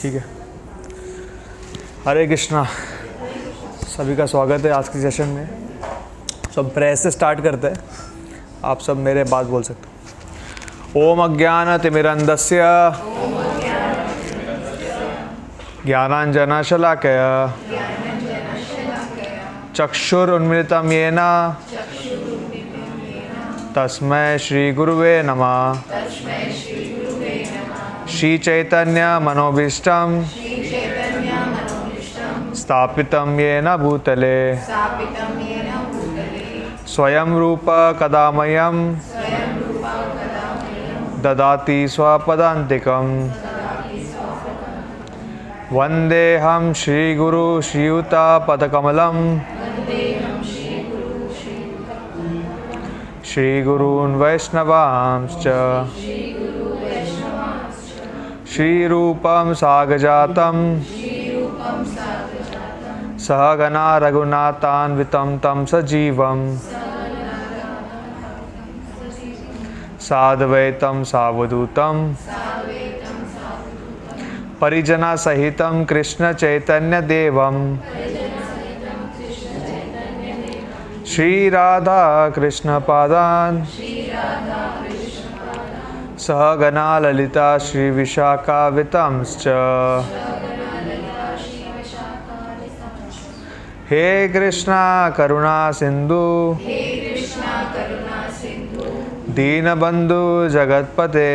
ठीक है। हरे कृष्णा, सभी का स्वागत है आज के सेशन में। सब प्रेयर से स्टार्ट करते हैं। आप सब मेरे बात बोल सकते हो। ओम अज्ञानतिमिरन्धस्य ज्ञानाञ्जनशलाकया चक्षुरुन्मिलितं येन तस्मै श्रीगुरुवे नमः। श्रीचैतन्यमनोभीष्टं स्थापितं येन भूतले स्वयं रूप कदा मह्यं ददाति स्वपदान्तिकं। वन्देऽहं श्रीगुरु श्रीयुतापदकमलं श्रीगुरून् वैष्णवांश्च श्रीरूपं सागजातं सहगना रघुनाथान्वितं तं सजीवं साद्वैतं सावधूतं परिजनसहितं कृष्णचैतन्यदेवं श्रीराधा कृष्णपादान् सहगना ललिता श्रीविशाखान्वितांश्च। हे कृष्णा करुणा सिंधु दीनबंधु जगतपते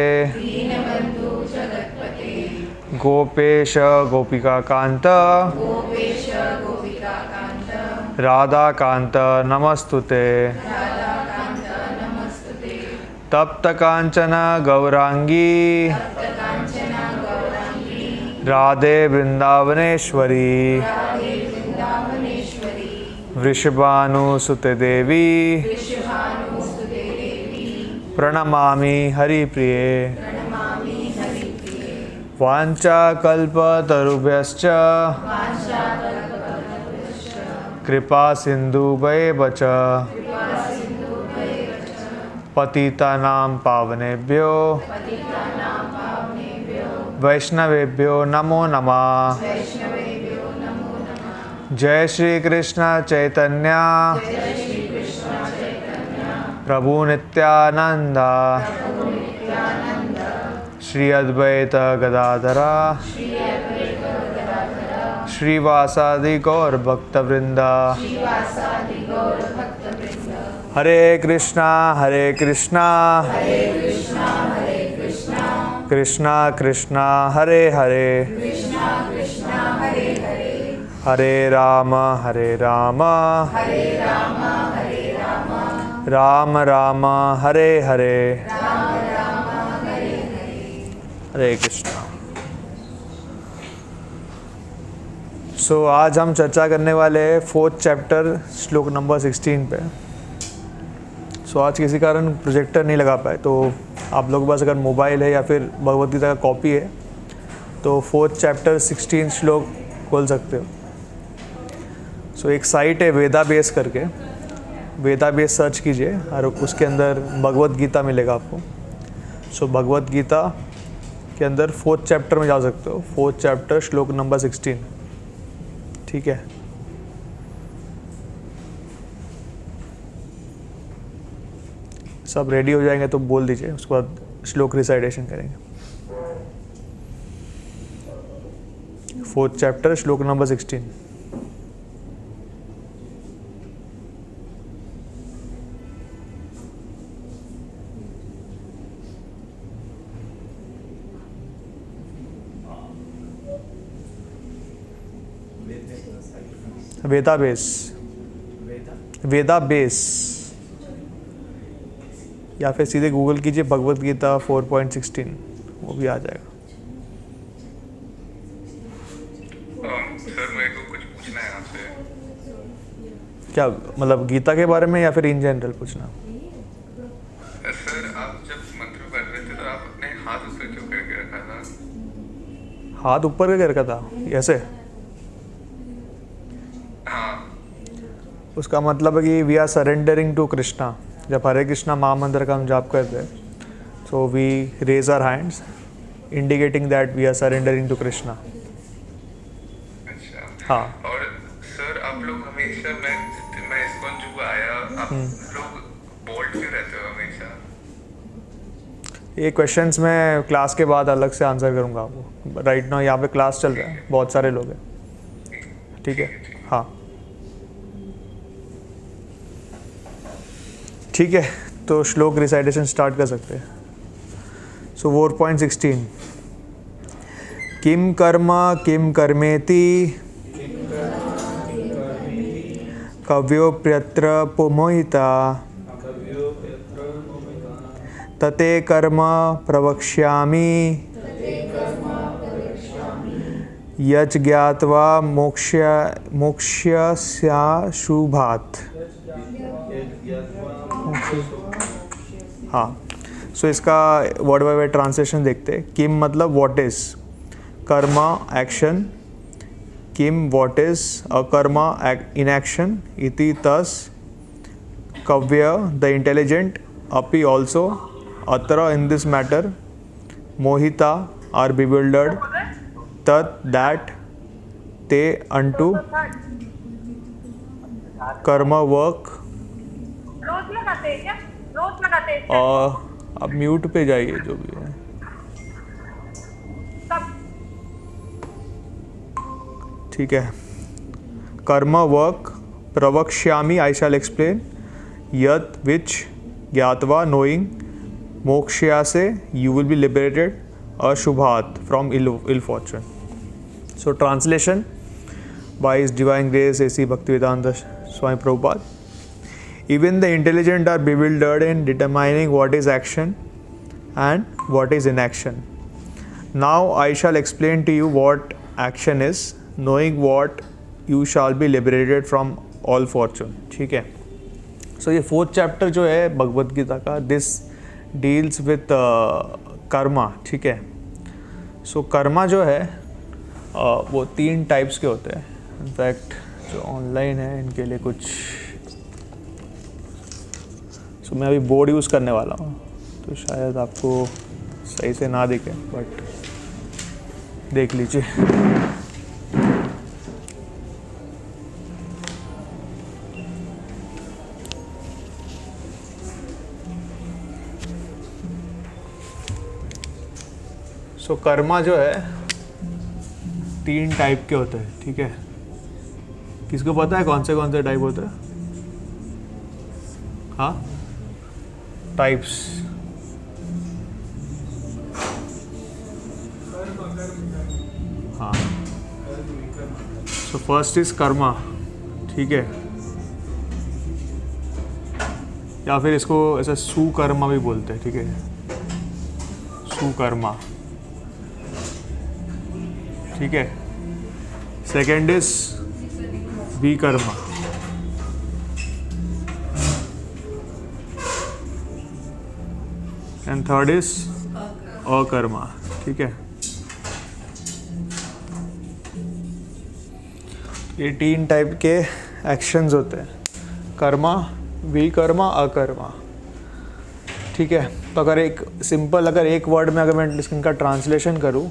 गोपेश गोपिकाकांत राधाकांत नमस्तुते। तप्त कांचन गौरांगी राधे वृंदावनेश्वरी वृषभानुसुते देवी प्रणमामि हरिप्रिये। वाञ्छाकल्पतरुभ्यश्च कृपा सिन्धुभ्येव च पतितानां पावनेभ्यो वैष्णवेभ्यो नमो नमः। जय श्री कृष्ण चैतन्य प्रभु नित्यानंद श्री अद्वैत गदाधरा श्रीवासादि गौर भक्तवृंदा। हरे कृष्णा कृष्णा कृष्णा हरे हरे हरे राम राम राम हरे हरे। हरे कृष्णा। सो आज हम चर्चा करने वाले हैं 4th चैप्टर श्लोक नंबर 16 पे। सो आज किसी कारण प्रोजेक्टर नहीं लगा पाए, तो आप लोगों के पास अगर मोबाइल है या फिर भगवद गीता का कॉपी है तो 4th चैप्टर 16 श्लोक खोल सकते हो। सो एक साइट है वेदा बेस करके, वेदा बेस सर्च कीजिए और उसके अंदर भगवद गीता मिलेगा आपको। सो भगवद गीता के अंदर 4th चैप्टर में जा सकते हो। 4th चैप्टर श्लोक नंबर 16। ठीक है। सब रेडी हो जाएंगे तो बोल दीजिए, उसके बाद श्लोक रिसाइटेशन करेंगे। 4th चैप्टर श्लोक नंबर 16। वेदा बेस या फिर सीधे गूगल कीजिए भगवद गीता 4.16, वो भी आ जाएगा। सर मेरे को कुछ पूछना है आपसे। क्या मतलब गीता के बारे में या फिर इन जनरल पूछना? सर आप जब मंत्र पढ़ रहे थे तो आप अपने हाथ ऊपर क्यों करके रखा था? हाथ ऊपर करके रखा था ऐसे? हाँ। उसका मतलब है कि we are surrendering to Krishna. जब हरे कृष्णा महामंत्र का हम जाप करते हैं so we raise our hands indicating that we are surrendering to Krishna. हाँ। और सर आप लोग हमेशा, मैं इस्कॉन जो आया, आप लोग बोल्ड क्यों रहते हो हमेशा? ये क्वेश्चंस मैं क्लास के बाद अलग से आंसर करूँगा आपको। राइट नाउ यहाँ पे क्लास चल रहा है, बहुत सारे लोग हैं, ठीक है। हाँ ठीक है, तो श्लोक रिसाइटेशन स्टार्ट कर सकते हैं। सो 4.16 किम कर्म किम कर्मेति कव्योप्यत्र पुमोहिता तते कर्म प्रवक्ष्यामि यच ज्ञात्वा मोक्ष्यस्याशुभात्। हाँ, सो इसका वर्ड बाय वर्ड ट्रांसलेशन देखते हैं। किम मतलब व्हाट इज, कर्मा एक्शन, किम व्हाट इज अकर्मा इनएक्शन, इति तस कव्य द इंटेलिजेंट, अपि also, अत्र in this matter, mohita are bewildered, tat that, te unto, karma work। रोज लगाते हैं क्या? रोज लगाते हैं क्या? अब म्यूट पे जाइए जो भी है। सब ठीक है, कर्म वर्क प्रवक्ष्यामि आई शैल एक्सप्लेन, यत विच ज्ञातवा नोइंग, मोक्षया से यू विल बी लिबरेटेड, अशुभात from ill fortune. So translation by his divine grace AC Bhaktivedanta Swami Prabhupada। Even the intelligent are bewildered in determining what is action and what is inaction. Now I shall explain to you what action is, knowing what you shall be liberated from all fortune। ठीक है, सो ये 4th chapter जो है भगवद गीता का, this deals with Karma. ठीक है, so Karma जो है वो 3 टाइप्स के होते हैं। इनफैक्ट जो ऑनलाइन है इनके लिए कुछ, सो मैं अभी बोर्ड यूज़ करने वाला हूँ तो शायद आपको सही से ना दिखे, बट देख लीजिए। सो कर्मा जो है 3 टाइप के होते हैं। ठीक है, किसको पता है कौन से टाइप होते हैं? हाँ, टाइप्स। हाँ, सो फर्स्ट इज कर्मा। ठीक है, या फिर इसको ऐसा सुकर्मा भी बोलते हैं। ठीक है, सुकर्मा। ठीक है, second is vikarma, and third is akarma. ठीक है, ये 3 टाइप के एक्शंस होते हैं, कर्मा, विकर्मा, अकर्मा। ठीक है, तो अगर एक वर्ड में अगर मैं इनका ट्रांसलेशन करूँ,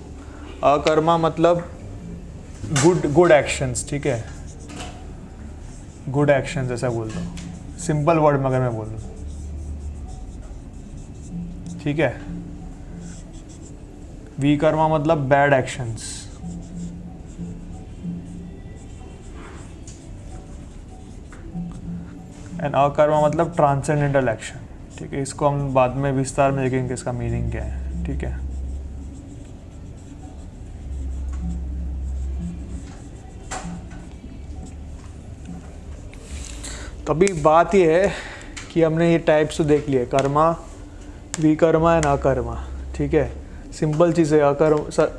अकर्मा मतलब गुड एक्शंस। ठीक है, गुड एक्शंस ऐसा बोलता हूँ सिंपल वर्ड में अगर मैं बोलूँ। ठीक है, विकर्मा मतलब बैड एक्शंस। एंड अकर्मा मतलब ट्रांसेंडेंटल एक्शन। ठीक है, इसको हम बाद में विस्तार में देखेंगे इसका मीनिंग क्या है। ठीक है, तो अभी बात ये है कि हमने ये टाइप्स तो देख लिए, कर्मा, विकर्मा एंड अकर्मा। ठीक है, सिंपल चीज़ है।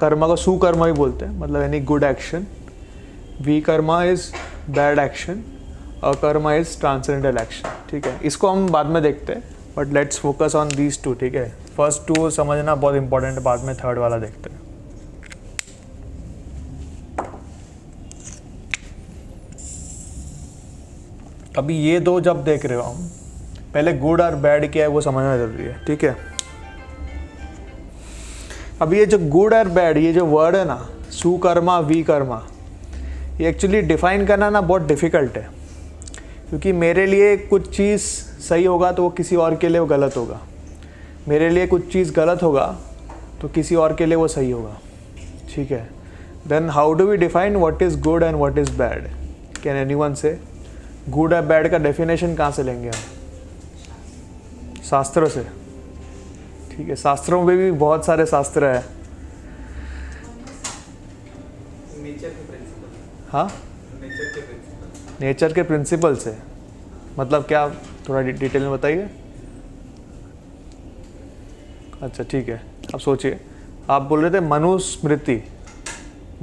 कर्मा को सुकर्मा भी बोलते हैं, मतलब any good action. Vikarma is bad action, akarma is transcendental action. ठीक है, इसको हम बाद में देखते हैं, but let's focus on these 2। ठीक है, फर्स्ट 2 समझना बहुत इंपॉर्टेंट है, बाद में थर्ड वाला देखते हैं। अभी ये 2 जब देख रहे हो हम, पहले गुड और बैड क्या है वो समझना जरूरी है। ठीक है, अभी ये जो गुड और बैड, ये जो वर्ड है ना, सुकर्मा, विकर्मा, ये एक्चुअली डिफ़ाइन करना ना बहुत डिफ़िकल्ट है, क्योंकि मेरे लिए कुछ चीज़ सही होगा तो वो किसी और के लिए वो गलत होगा, मेरे लिए कुछ चीज़ गलत होगा तो किसी और के लिए वो सही होगा, ठीक है। Then how do we define what is good and what is bad? Can anyone say? Good और बैड का डेफिनेशन कहाँ से लेंगे हम? शास्त्रों से, ठीक है। शास्त्रों में भी बहुत सारे शास्त्र है। हाँ, नेचर के प्रिंसिपल से मतलब क्या, थोड़ा डिटेल में बताइए। अच्छा ठीक है, अब सोचिए, आप बोल रहे थे मनुस्मृति,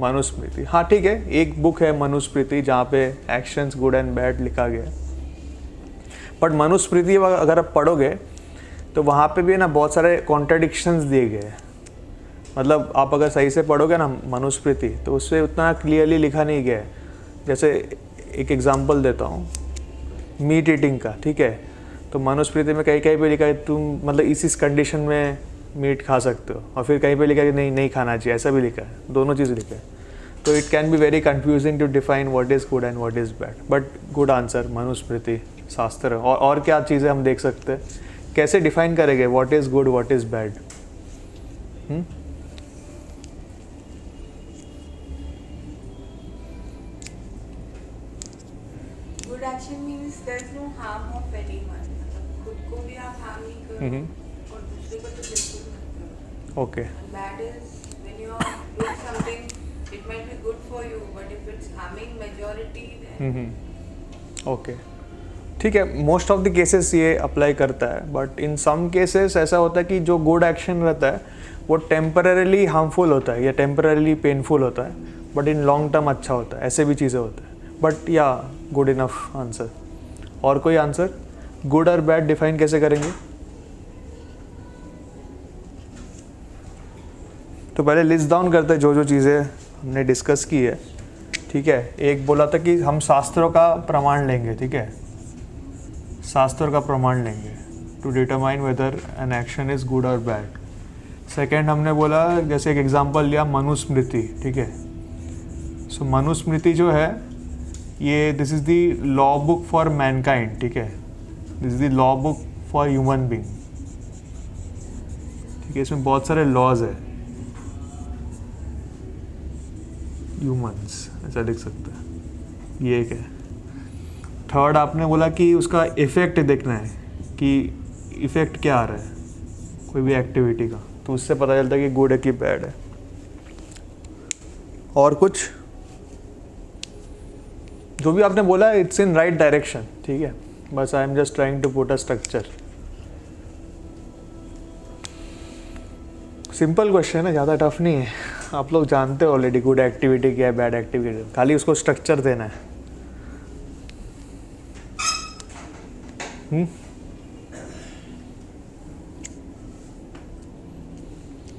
मनुस्मृति, हाँ ठीक है, एक बुक है मनुस्मृति जहाँ पे एक्शंस गुड एंड बैड लिखा गया है। बट मनुस्मृति अगर आप पढ़ोगे तो वहाँ पे भी ना बहुत सारे कॉन्ट्रडिक्शंस दिए गए हैं। मतलब आप अगर सही से पढ़ोगे ना मनुस्मृति तो उससे उतना क्लियरली लिखा नहीं गया है। जैसे एक एग्जांपल देता हूँ मीट ईटिंग का, ठीक है। तो मनुस्मृति में कहीं कहीं पे लिखा है तुम मतलब इस कंडीशन में मीट खा सकते हो, और फिर कहीं पे लिखा है कि नहीं खाना चाहिए, ऐसा भी लिखा है, दोनों चीज़ लिखा है। तो it can be very confusing to define what is good and what is bad. But good answer Manusmriti, शास्त्र। और क्या चीज़ें हम देख सकते हैं, कैसे डिफाइन करेंगे what is good what is bad? Good action means there is no harm of anyone. मतलब खुद को भी आप harm नहीं करो और दूसरे को तो बिल्कुल मत करो. Okay, And bad is when you are doing something, it might be good for you, but if it's harming majority, then okay, ठीक है। मोस्ट ऑफ द केसेस ये अप्लाई करता है, बट इन सम केसेस ऐसा होता है कि जो गुड एक्शन रहता है वो टेम्पररीली हार्मफुल होता है या टेम्पररीली पेनफुल होता है, बट इन लॉन्ग टर्म अच्छा होता है। ऐसे भी चीज़ें होता है। बट या गुड इनफ आंसर। और कोई आंसर? गुड और बैड डिफाइन कैसे करेंगे? तो पहले लिस्ट डाउन करते हैं जो जो चीज़ें हमने डिस्कस की है, ठीक है। एक बोला था कि हम शास्त्रों का प्रमाण लेंगे, ठीक है, शास्त्रों का प्रमाण लेंगे to determine whether an action is good और बैड। सेकेंड हमने बोला, जैसे एक एग्जांपल लिया मनुस्मृति, ठीक है। सो मनुस्मृति जो है ये this is the law book for Mankind, ठीक है, this is the law book for human being, ठीक है। इसमें बहुत सारे लॉज है, ह्यूमंस ऐसा लिख सकते हैं, ये एक है। थर्ड आपने बोला कि उसका इफ़ेक्ट देखना है कि इफ़ेक्ट क्या आ रहा है कोई भी एक्टिविटी का, तो उससे पता चलता है कि गुड है कि बैड है। और कुछ जो भी आपने बोला इट्स इन राइट डायरेक्शन, ठीक है। बस I am just trying to put a structure. Simple question है, ज़्यादा टफ नहीं है। आप लोग जानते हो ऑलरेडी गुड एक्टिविटी क्या है, बैड एक्टिविटी, खाली उसको स्ट्रक्चर देना है।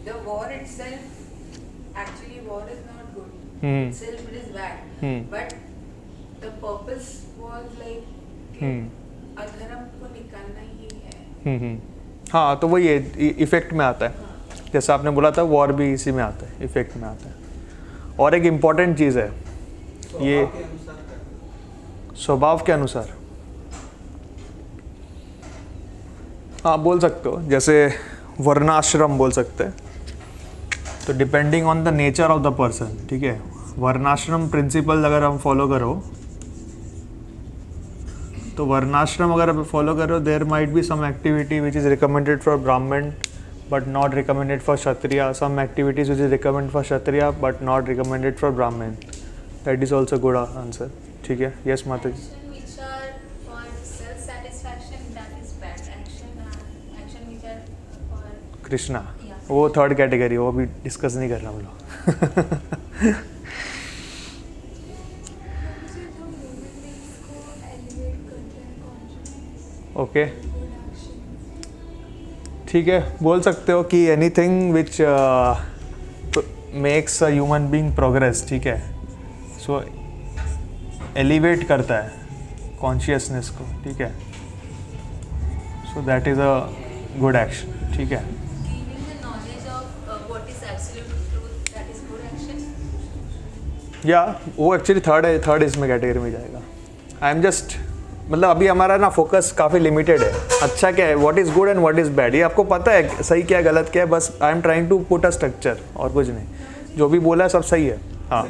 the war itself, actually war is not good. Itself it is bad. But the purpose was like कि अधर्म को निकालना ही है. हाँ, तो वही है, इफेक्ट में आता है। जैसे आपने बोला था वॉर भी इसी में आता है, इफेक्ट में आता है। और एक इम्पॉर्टेंट चीज़ है ये स्वभाव के अनुसार, हाँ बोल सकते हो, जैसे वर्णाश्रम बोल सकते हैं। तो depending on the nature of the person, ठीक है, वर्णाश्रम प्रिंसिपल अगर हम फॉलो करो तो वर्णाश्रम अगर आप फॉलो करो, there might be some activity which is recommended for Brahmin but not recommended for Kshatriya, some activities which is recommended for Kshatriya but not recommended for Brahmin. That is also good answer, ठीक है। Yes Mata ji. Which are for self-satisfaction, that is bad action which are for Krishna, Yeah. वो third category, वो अभी discuss नहीं कर रहा हम लोग। ओके, ठीक है, बोल सकते हो कि anything which makes a human being progress, ठीक है। सो एलिवेट करता है कॉन्शियसनेस को, ठीक है। So that is a good action, ठीक है। giving the knowledge of what is absolute truth, that is good action. या वो एक्चुअली थर्ड इसमें कैटेगरी में जाएगा. आई एम जस्ट मतलब अभी हमारा ना फोकस काफ़ी लिमिटेड है. अच्छा क्या है, what is good and what is bad, ये आपको पता है सही क्या है गलत क्या है. बस I am trying to put a structure और कुछ नहीं. जो भी बोला है सब सही है. हाँ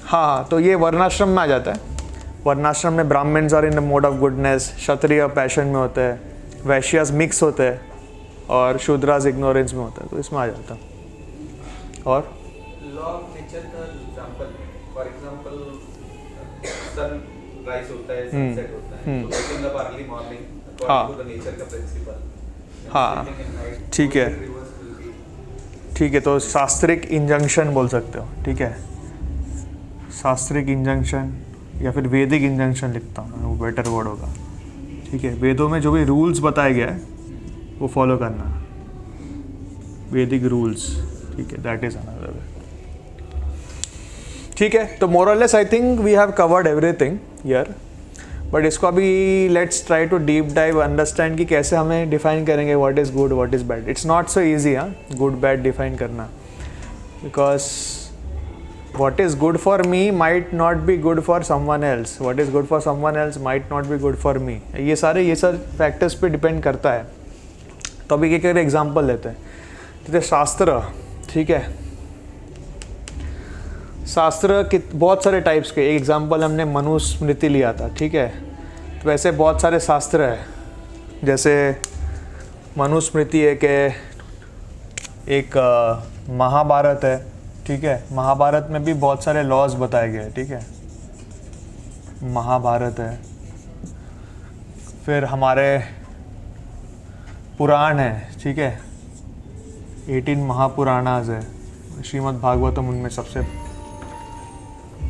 हाँ, तो ये वर्णाश्रम में आ जाता है. वर्णाश्रम में Brahmins are in the mode of goodness, Kshatriya passion में होते हैं, वैश्यास मिक्स होते हैं और शूद्रास इग्नोरेंस में होता है. तो इसमें आ जाता है. और लॉ ऑफ नेचर का example, for example sun rise होता है, सनसेट होता है, तो waking up early morning according to the nature का प्रिंसिपल. हाँ ठीक है, ठीक है. तो शास्त्रिक इंजंक्शन बोल सकते हो. ठीक है, शास्त्रिक इंजंक्शन या फिर वैदिक इंजंक्शन लिखता हूँ मैं, वो बेटर वर्ड होगा. ठीक है, वेदों में जो भी रूल्स बताया गया है वो फॉलो करना, वैदिक रूल्स. ठीक है, दैट इज अनदर वे. ठीक है, तो more less I think we have covered everything here. But इसको अभी let's try to deep dive understand कि कैसे हमें डिफाइन करेंगे what is good what is bad. It's not so easy हाँ गुड बैड डिफाइन करना, because what is good for me might not be good for someone else, what is good for someone else might not be good for me. ये सब factors पे depend करता है. तो अभी एक एग्जांपल लेते हैं. जैसे शास्त्र. ठीक है, शास्त्र के बहुत सारे टाइप्स के. एक एग्जांपल हमने मनुस्मृति लिया था. ठीक है, तो वैसे बहुत सारे शास्त्र है. जैसे मनुस्मृति एक महाभारत है. ठीक है, महाभारत में भी बहुत सारे लॉज बताए गए. ठीक है, महाभारत है. फिर हमारे पुराण है. ठीक है, 18 महापुराणास है. श्रीमद् भागवतम उनमें सबसे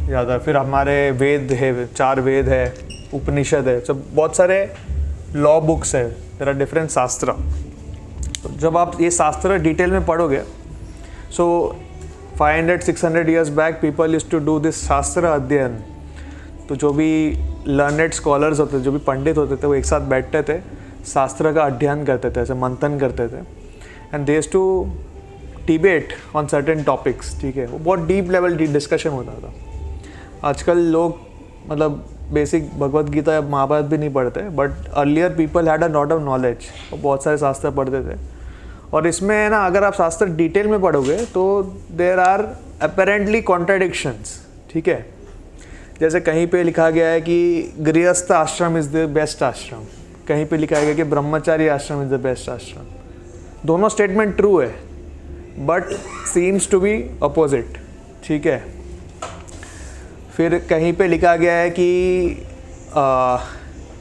ज़्यादा. फिर हमारे वेद है, 4 वेद है, उपनिषद है. सब बहुत सारे लॉ बुक्स है. देयर आर डिफरेंट शास्त्र. तो जब आप ये शास्त्र डिटेल में पढ़ोगे, सो 500-600 years back people used to do this शास्त्र अध्ययन. तो जो भी लर्नेड स्कॉलर्स होते थे, जो भी पंडित होते थे, वो एक साथ बैठते थे, शास्त्र का अध्ययन करते थे, ऐसे मंथन करते थे. And they used to debate on certain topics. ठीक है, वो बहुत डीप लेवल डिस्कशन होता था. आजकल लोग मतलब बेसिक भगवत गीता या महाभारत भी नहीं पढ़ते, but earlier people had a lot of knowledge. वो बहुत सारे शास्त्र पढ़ते थे. और इसमें ना अगर आप शास्त्र डिटेल में पढ़ोगे तो देयर आर अपेरेंटली कॉन्ट्राडिक्शंस. ठीक है, जैसे कहीं पे लिखा गया है कि गृहस्थ आश्रम इज़ द बेस्ट आश्रम, कहीं पे लिखा गया कि ब्रह्मचारी आश्रम इज़ द बेस्ट आश्रम. दोनों स्टेटमेंट ट्रू है but seems to be opposite. ठीक है, फिर कहीं पे लिखा गया है कि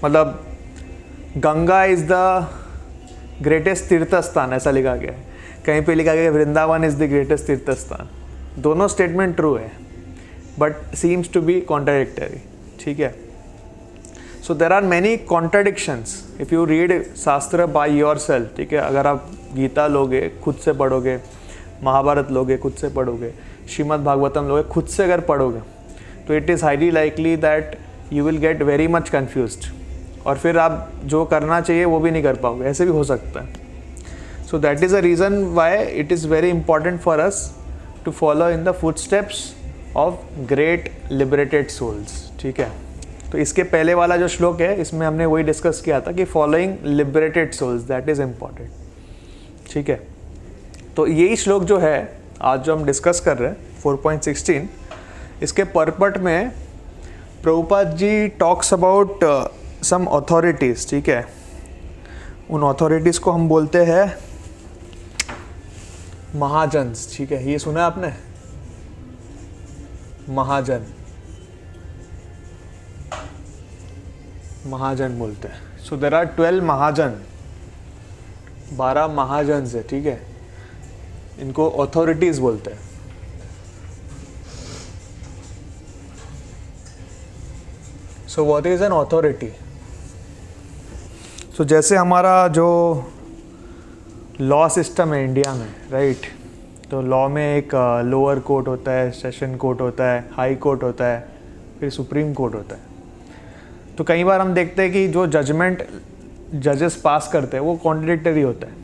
मतलब गंगा इज़ द ग्रेटेस्ट तीर्थ स्थान, ऐसा लिखा गया है. कहीं पे लिखा गया है वृंदावन इज़ द ग्रेटेस्ट तीर्थ स्थान. दोनों स्टेटमेंट ट्रू है but seems to be contradictory. ठीक है, so there are many contradictions if you read shastra by yourself. ठीक है, अगर आप गीता लोगे खुद से पढ़ोगे, महाभारत लोगे खुद से पढ़ोगे, श्रीमद् भागवतम लोगे खुद से अगर पढ़ोगे, तो it is highly likely that you will get very much confused. और फिर आप जो करना चाहिए वो भी नहीं कर पाओगे, ऐसे भी हो सकता है. So that is a reason why it is very important for us to follow in the footsteps of great liberated souls. ठीक है, तो इसके पहले वाला जो श्लोक है इसमें हमने वही डिस्कस किया था कि following liberated souls, that is important. ठीक है, तो यही श्लोक जो है आज जो हम डिस्कस कर रहे हैं 4.16, इसके परपट में Prabhupada ji talks about some authorities. ठीक है, उन अथॉरिटीज़ को हम बोलते हैं महाजन्स. ठीक है, ये सुना है आपने, महाजन, महाजन बोलते हैं. सो देर आर 12 महाजन, 12 महाजन्स है. ठीक है, इनको अथॉरिटीज़ बोलते हैं. So what is an authority? So जैसे हमारा जो लॉ सिस्टम है इंडिया में, राइट, तो लॉ में एक लोअर कोर्ट होता है, सेशन कोर्ट होता है, हाई कोर्ट होता है, फिर सुप्रीम कोर्ट होता है. तो कई बार हम देखते हैं कि जो जजमेंट जजेस पास करते हैं वो कॉन्ट्रडिक्टरी होता है.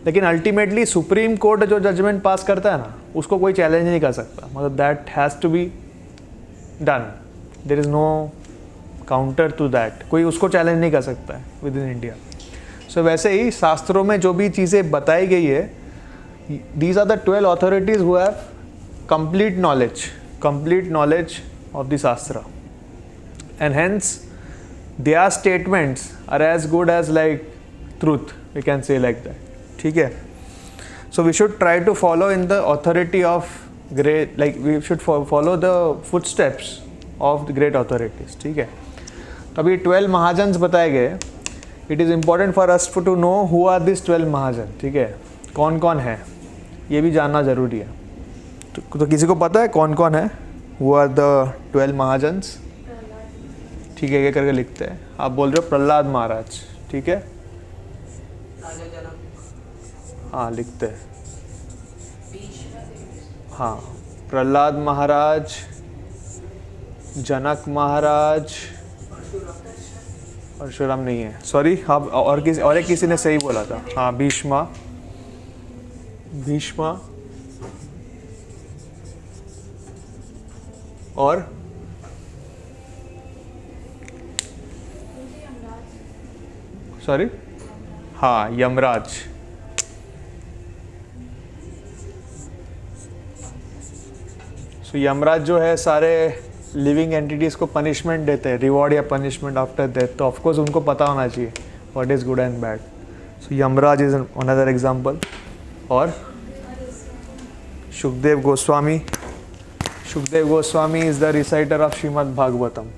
लेकिन अल्टीमेटली सुप्रीम कोर्ट जो जजमेंट पास करता है ना, उसको कोई चैलेंज नहीं कर सकता, मतलब that has to be done, there is no counter to that, कोई उसको चैलेंज नहीं कर सकता है विद इन इंडिया। सो वैसे ही शास्त्रों में जो भी चीज़ें बताई गई है, these are the 12 authorities who have complete knowledge of the shastra, and hence their statements are as good as like truth, we can say like that, ठीक है। So we should try to follow in the authority of great, like we should follow the footsteps of the great authorities, ठीक है। तो अभी 12 महाजन्स बताए गए, it is important for us to know who are these 12 महाजन, ठीक है, कौन कौन है ये भी जानना ज़रूरी है। तो किसी को पता है कौन कौन है, who are the 12 महाजन्स? ठीक है, ये करके लिखते हैं। आप बोल रहे हो प्रहलाद महाराज, ठीक है, हाँ लिखते हैं, हाँ प्रहलाद महाराज, जनक महाराज, परशुराम नहीं है, सॉरी, आप और एक किसी ने सही बोला था, हाँ भीष्मा और सॉरी, हाँ यमराज। सो यमराज जो है सारे लिविंग एंटिटीज़ को पनिशमेंट देते हैं, रिवॉर्ड या पनिशमेंट आफ्टर डेथ, तो ऑफकोर्स उनको पता होना चाहिए what is good and bad. So Yamraj is another example. और Sukhdev Goswami is the reciter of Shrimad Bhagavatam,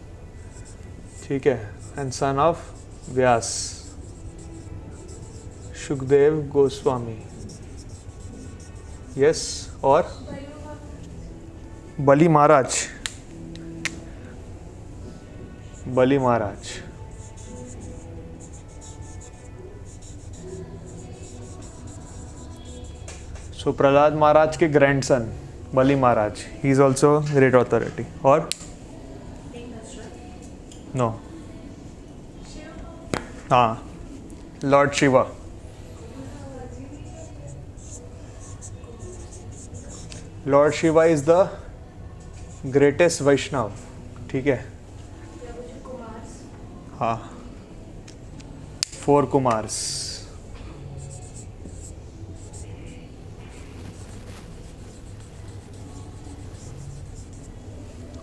ठीक है, and son of Vyas, Sukhdev Goswami, yes. और बलि महाराज, सो प्रहलाद महाराज के grandson Bali Maharaj, he is also great authority. और नो, हाँ Lord Shiva, Lord Shiva is the greatest Vaishnav, ठीक है, हाँ 4 कुमार्स।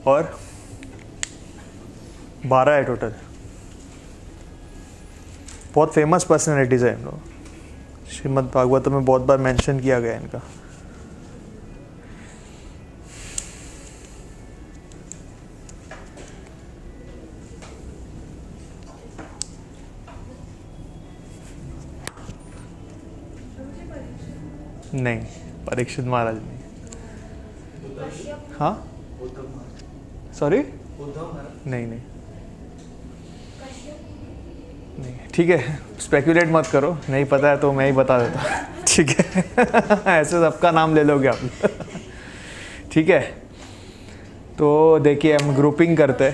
और 12 है टोटल, बहुत फेमस पर्सनैलिटीज है इन लोग, श्रीमद् भागवत में बहुत बार मेंशन किया गया इनका। नहीं, परीक्षित महाराज नहीं, हाँ सॉरी, नहीं, ठीक है, स्पेकुलेट मत करो, नहीं पता है तो मैं ही बता देता हूँ, ठीक है। ऐसे सबका नाम ले लोगे आप, ठीक है। तो देखिए हम ग्रुपिंग करते,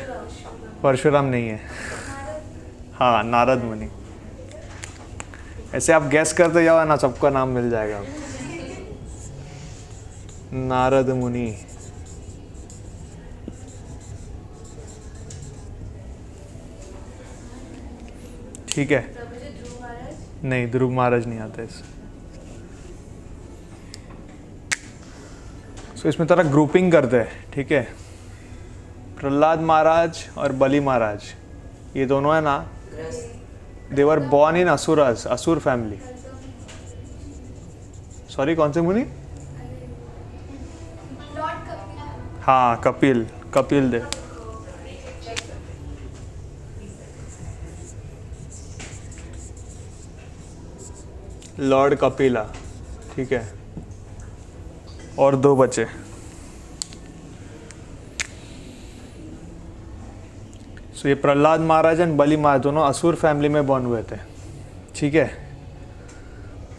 परशुराम नहीं है, हाँ नारद मुनि, ऐसे आप गैस करते जाओ ना, सबका नाम मिल जाएगा आपको। नारद मुनि, ठीक है, नहीं ध्रुव महाराज नहीं आते इस। सो इसमें थोड़ा ग्रुपिंग करते हैं, ठीक है। प्रहलाद महाराज और बलि महाराज, ये दोनों है ना, दे वर बॉर्न इन असुरस, असुर फैमिली। सॉरी, कौन से मुनि? हाँ कपिल देव, लॉर्ड कपिला, ठीक है। और 2 बचे, सो ये प्रहलाद महाराज एंड बलि महाराज दोनों असुर फैमिली में बॉर्न हुए थे, ठीक है।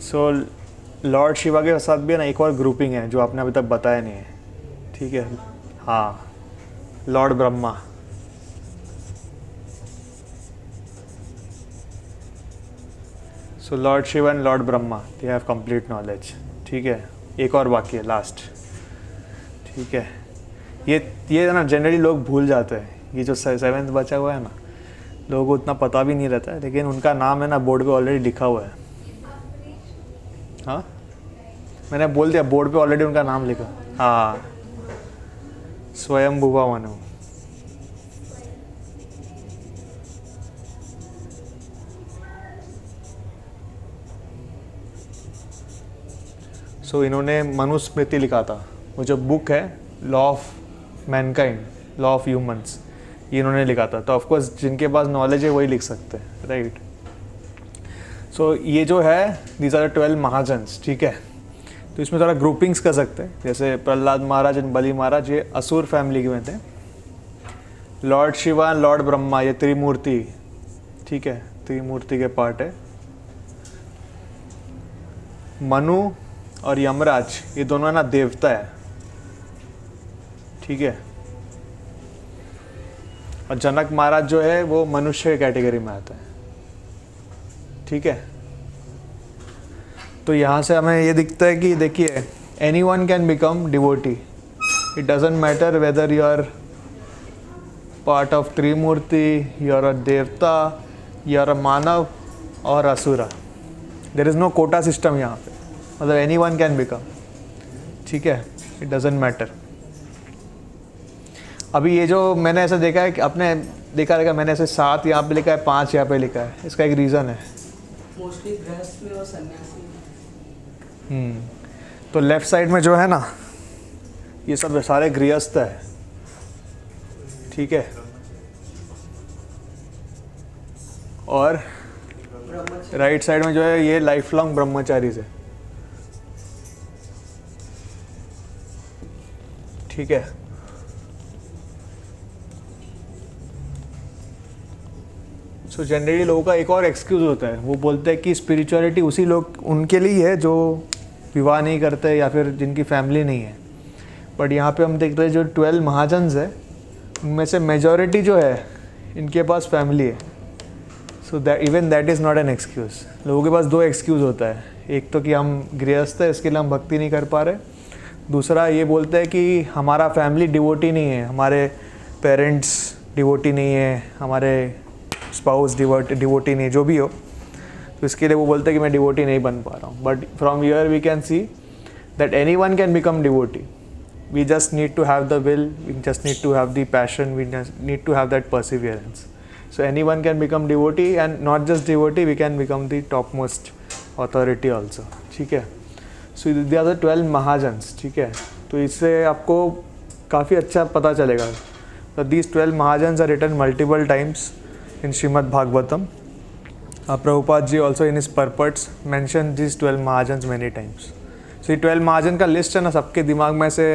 सो लॉर्ड शिवा के साथ भी ना एक और ग्रुपिंग है जो आपने अभी तक बताया नहीं है, ठीक है। हाँ, Lord Brahma, so Lord Shiva and Lord Brahma they have complete knowledge, ठीक है। एक और बाकी है लास्ट, ठीक है। ये ना जनरली लोग भूल जाते हैं, ये जो 7th बचा हुआ है ना, लोगों को उतना पता भी नहीं रहता है, लेकिन उनका नाम है ना बोर्ड पे ऑलरेडी लिखा हुआ है। हाँ, मैंने बोल दिया बोर्ड पे ऑलरेडी उनका नाम लिखा। हाँ, स्वयंभुवा मनु। सो इन्होंने मनुस्मृति लिखा था, वो जो बुक है law of Mankind, law of humans, ये इन्होंने लिखा था। तो ऑफकोर्स जिनके पास नॉलेज है वही लिख सकते हैं, राइट। सो ये जो है दीज आर 12 महाजन्स, ठीक है। तो इसमें थोड़ा ग्रुपिंग्स कर सकते हैं, जैसे प्रहलाद महाराज एंड बलि महाराज ये असुर फैमिली के में थे। Lord Shiva and Lord Brahma ये त्रिमूर्ति, ठीक है, त्रिमूर्ति के पार्ट है। मनु और यमराज ये दोनों ना देवता है, ठीक है। और जनक महाराज जो है वो मनुष्य के कैटेगरी में आता है, ठीक है। तो यहाँ से हमें ये दिखता है कि देखिए anyone can become devotee, it doesn't matter whether you are part of Trimurti, you are a devata, you are a manav और asura, there is no quota system यहाँ पे, मतलब एनीवन कैन बिकम, ठीक है, इट डजंट मैटर। अभी ये जो मैंने ऐसा देखा है कि आपने देखा रहेगा, मैंने ऐसे 7 यहाँ पे लिखा है, 5 यहाँ पे लिखा है, इसका एक रीज़न है। मोस्टली गृहस्थ में और सन्यासी। तो लेफ्ट साइड में जो है ना ये सब सारे गृहस्थ है, ठीक है, और राइट साइड में जो है ये लाइफ लॉन्ग ब्रह्मचारी है, ठीक है। सो जनरली लोगों का एक और एक्सक्यूज़ होता है, वो बोलते हैं कि स्पिरिचुअलिटी उसी लोग उनके लिए है जो विवाह नहीं करते या फिर जिनकी फैमिली नहीं है। बट यहाँ पे हम देख रहे हैं जो 12 महाजन्स है उनमें से मेजॉरिटी जो है इनके पास फैमिली है। So that even that is not an excuse. लोगों के पास 2 एक्सक्यूज़ होता है, एक तो कि हम गृहस्थ है इसके लिए हम भक्ति नहीं कर पा रहे, दूसरा ये बोलते हैं कि हमारा फैमिली डिवोटी नहीं है, हमारे पेरेंट्स डिवोटी नहीं है, हमारे स्पाउस डिवोटी नहीं, जो भी हो, तो इसके लिए वो बोलते हैं कि मैं डिवोटी नहीं बन पा रहा हूँ। But from here we can see that anyone can become devotee, we just need to have the will, we just need to have the passion, we need to have that perseverance. So anyone can become devotee and not just devotee, we can become the top most authority also, ठीक है। So they are the 12 mahajans, ठीक है। तो इससे आपको काफ़ी अच्छा पता चलेगा। तो these 12 mahajans are written multiple times in Srimad Bhagavatam. Prabhupada ji also in his purports mentioned these 12 Mahajans many times. So ये 12 महाजन का लिस्ट है ना, सबके दिमाग में से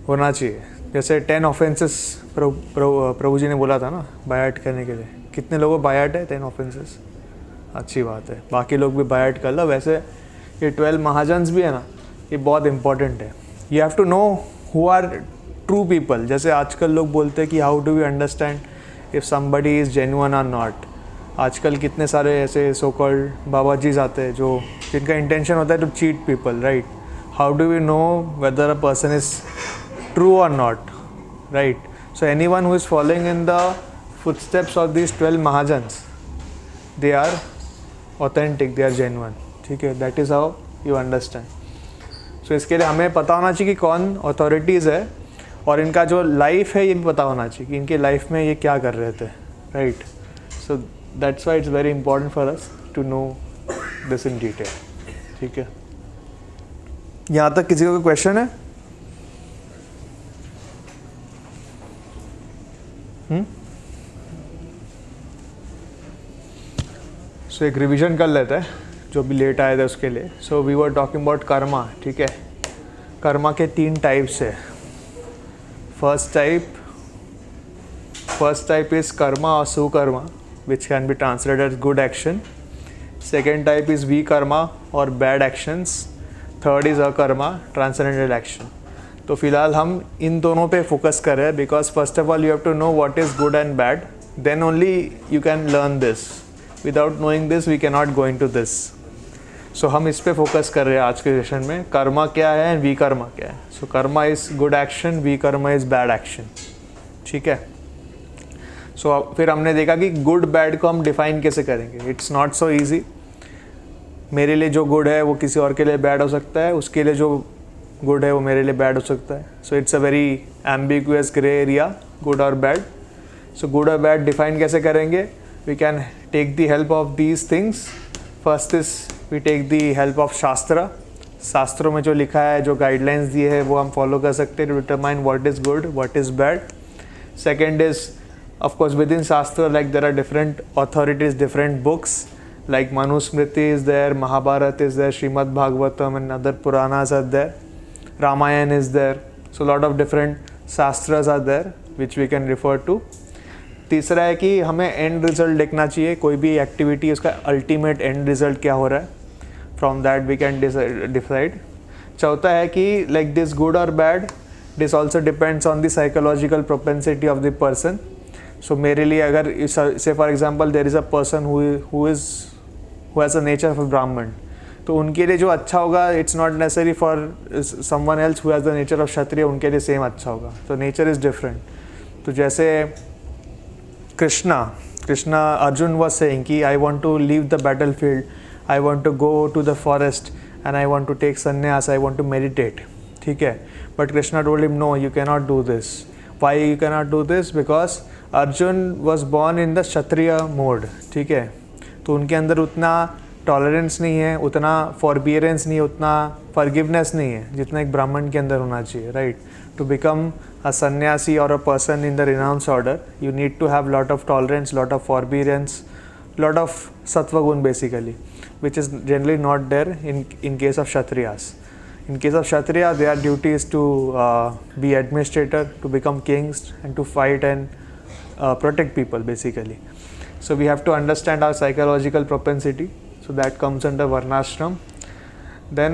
होना चाहिए। जैसे 10 ऑफेंसेस प्रभु जी ने बोला था ना बायट करने के लिए, कितने लोगों बायट है 10 ऑफेंसेस, अच्छी बात है, बाकी लोग भी बायट कर लो। वैसे ये 12 महाजन्स भी है ना, ये बहुत इंपॉर्टेंट है। You have to know who are true people. जैसे आजकल लोग बोलते हैं कि how do we understand if somebody is genuine और नॉट। आजकल कितने सारे ऐसे सो कॉल्ड बाबा जीज आते हैं जो जिनका इंटेंशन होता है to cheat people, right. How do we know whether a person is true or not, right. So anyone who is following in the footsteps of this 12 mahajans, they are authentic, they are genuine, ठीक है। That is how you understand. सो इसके लिए हमें पता होना चाहिए कि कौन अथॉरिटीज़ है, और इनका जो लाइफ है ये भी पता होना चाहिए कि इनके लाइफ में ये क्या कर रहे थे, right. So that's why it's very important for us to know this in detail, ठीक है। यहाँ तक किसी को कोई क्वेश्चन है? सो एक रिवीजन कर लेते हैं जो भी लेट आए थे उसके लिए। So we were talking about karma, ठीक है। कर्मा के 3 टाइप्स है। फर्स्ट टाइप इज कर्मा और Sukarma, which can be translated as good action. Second type is vikarma or bad actions. Third is akarma, transcendental action. तो फिलहाल हम इन दोनों पे फोकस कर रहे हैं, because first of all you have to know what is good and bad, then only you can learn this. Without knowing this we can not go in to this. So हम इस पे focus कर रहे हैं आज के session में. कर्मा क्या है एंड विकर्मा क्या है. So karma is good action, vikarma is bad action. ठीक है. सो फिर हमने देखा कि गुड बैड को हम डिफाइन कैसे करेंगे. It's not so easy. मेरे लिए जो गुड है वो किसी और के लिए बैड हो सकता है, उसके लिए जो गुड है वो मेरे लिए बैड हो सकता है. So it's a very ambiguous grey area, good और बैड. सो गुड और बैड डिफाइन कैसे करेंगे. We can take the help of these things. First is we take the help of shastra. शास्त्रों में जो लिखा है, जो गाइडलाइंस दिए है, वो हम फॉलो कर सकते हैं to determine what is good, what is bad. Second is of course within Shastra, like there are different authorities, different books, like Manusmriti is there, Mahabharata is there, Srimad Bhagavatam and other Puranas are there, Ramayana is there. So a lot of different Shastras are there which we can refer to. तीसरा है कि हमें and result देखना चाहिए. कोई भी activity उसका ultimate and result क्या हो रहा है, from that we can decide. चौथा है कि लाइक दिस गुड और bad, this also depends on the psychological propensity of the person. So मेरे लिए अगर say for example there is a person who has a nature of a Brahmin, तो उनके लिए जो अच्छा होगा it's not necessary for someone else who has the nature of Kshatriya, उनके लिए सेम अच्छा होगा. तो नेचर इज़ डिफरेंट. तो जैसे कृष्णा अर्जुन वाज सेइंग कि I want to leave the battlefield, I want to go to the forest and I want to take sannyas, I want to meditate. ठीक है. But Krishna told him no, you can not do this. Why you can not do this? Because Arjun was born in the kshatriya mode. ठीक है. तो उनके अंदर उतना tolerance नहीं है, उतना फॉरबियरेंस नहीं है, उतना फॉरगिवनेस नहीं है जितना एक ब्राह्मण के अंदर होना चाहिए. Right. To become a sannyasi or a person in the renounced order, you need to have lot of tolerance, lot of forbearance, lot of sattva gun basically, which is generally not there in case of kshatriyas. In case of kshatriya, their duty is to be administrator, to become kings and to fight and protect people basically. So we have to understand our psychological propensity. So that comes under varnashram. Then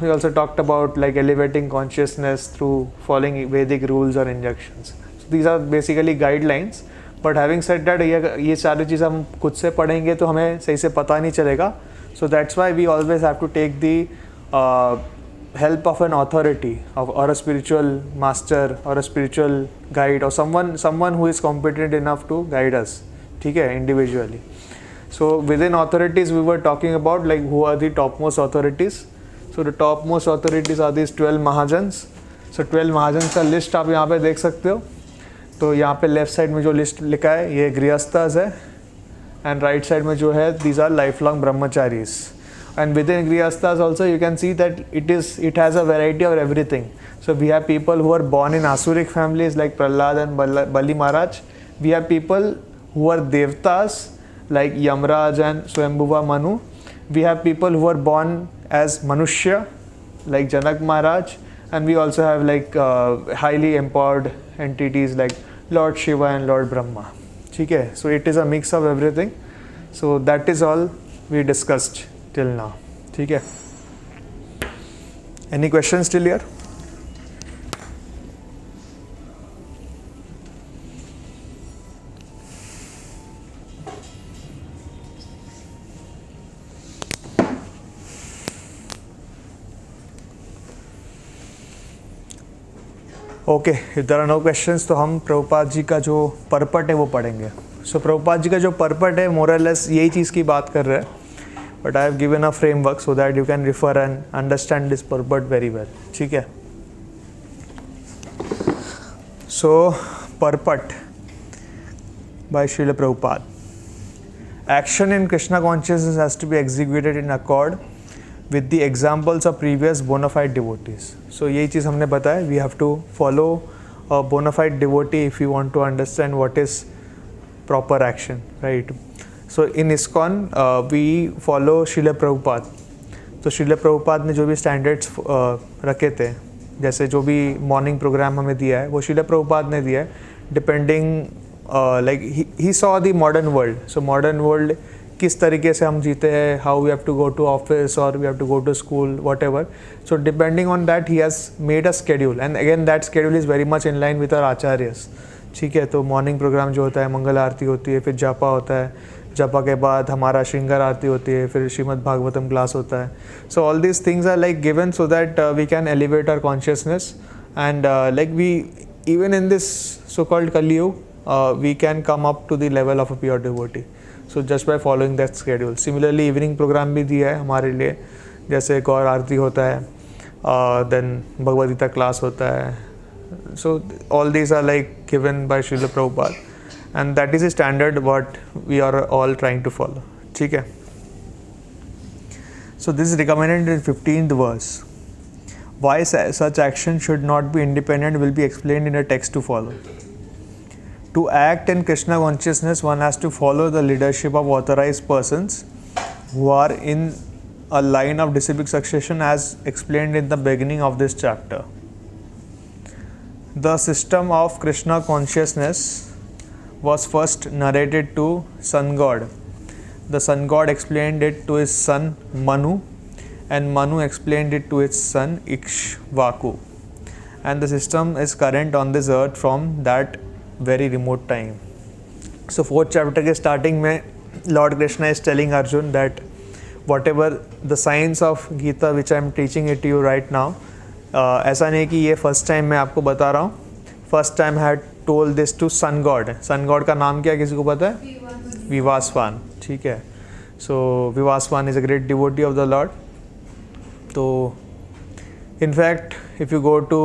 we also talked about like elevating consciousness through following Vedic rules or injunctions. So these are basically guidelines. But having said that, ये सारी चीज़ हम खुद से पढ़ेंगे तो हमें सही से पता नहीं चलेगा. So that's why we always have to take the help of an authority or a spiritual master or a spiritual guide or someone who is competent enough to guide us. ठीक है, individually. So within authorities we were talking about like who are the topmost authorities. So the topmost authorities are these 12 Mahajans. So 12 Mahajans का list आप यहाँ पे देख सकते हो. तो यहाँ पे लेफ्ट साइड में जो लिस्ट लिखा है ये गृहस्थास है, एंड राइट साइड में जो है these are lifelong brahmacharis. And within grihasthas also you can see that it has a variety of everything. So we have people who are born in Asuric families like Prahlad and Bali Maharaj. We have people who are devtas like Yamraj and Swayambhuva Manu. We have people who are born as Manushya like Janak Maharaj, and we also have like highly empowered entities like Lord Shiva and Lord Brahma. ठीक है. So it is a mix of everything. So that is all we discussed till now. ठीक है. Any questions till here? Okay, if there are no questions तो हम प्रभुपाद जी का जो purport है वो पढ़ेंगे. सो प्रभुपाद जी का जो परपट है मोर और लेस यही चीज़ की बात कर रहे हैं, but I have given a framework so that you can refer and understand this purport very well. ठीक है. So purport by Srila Prabhupada. Action in Krishna consciousness has to be executed in accord with the examples of previous bona fide devotees. So यही चीज़ हमने बताया. We have to follow a bona fide devotee if you want to understand what is proper action, right? So in ISKCON we follow Srila Prabhupada. तो Srila Prabhupada ने जो भी standards रखे थे, जैसे जो भी morning program हमें दिया है वो Srila Prabhupada ने दिया है. Depending like he saw the modern world. So modern world किस तरीके से हम जीते हैं, how we have to go to office और we have to go to school whatever. So depending on that he has made a schedule, and again that schedule is very much in line with our acharyas. ठीक है. तो morning program जो होता है, मंगल आरती होती है, फिर जापा होता है, जपा के बाद हमारा श्रृंगार आरती होती है, फिर श्रीमद् भागवतम क्लास होता है. So all these things are like given so that we can elevate our consciousness and like we even in this so called Kalyug we can come up to the level of a pure devotee. So just by following that schedule. Similarly evening program भी दिया है हमारे लिए, जैसे गौर आरती होता है, then Bhagavad Gita class होता है. So all these are like given by Srila Prabhupada and that is the standard what we are all trying to follow. ठीक है. So this is recommended in 15th verse. Why such action should not be independent will be explained in a text to follow. To act in Krishna consciousness, one has to follow the leadership of authorized persons who are in a line of disciplic succession as explained in the beginning of this chapter. The system of Krishna consciousness was first narrated to Sun God. The Sun God explained it to his son Manu, and Manu explained it to his son Ikshvaku. And the system is current on this earth from that very remote time. So 4th chapter के starting में Lord Krishna is telling Arjun that whatever the science of Gita which I am teaching it to you right now, ऐसा नहीं कि ये first time मैं आपको बता रहा हूँ. First time I had told this to Sun God. Sun God का नाम क्या किसी को पता है? Vivaswan. ठीक है. So Vivaswan is a great devotee of the Lord. तो in fact if you go to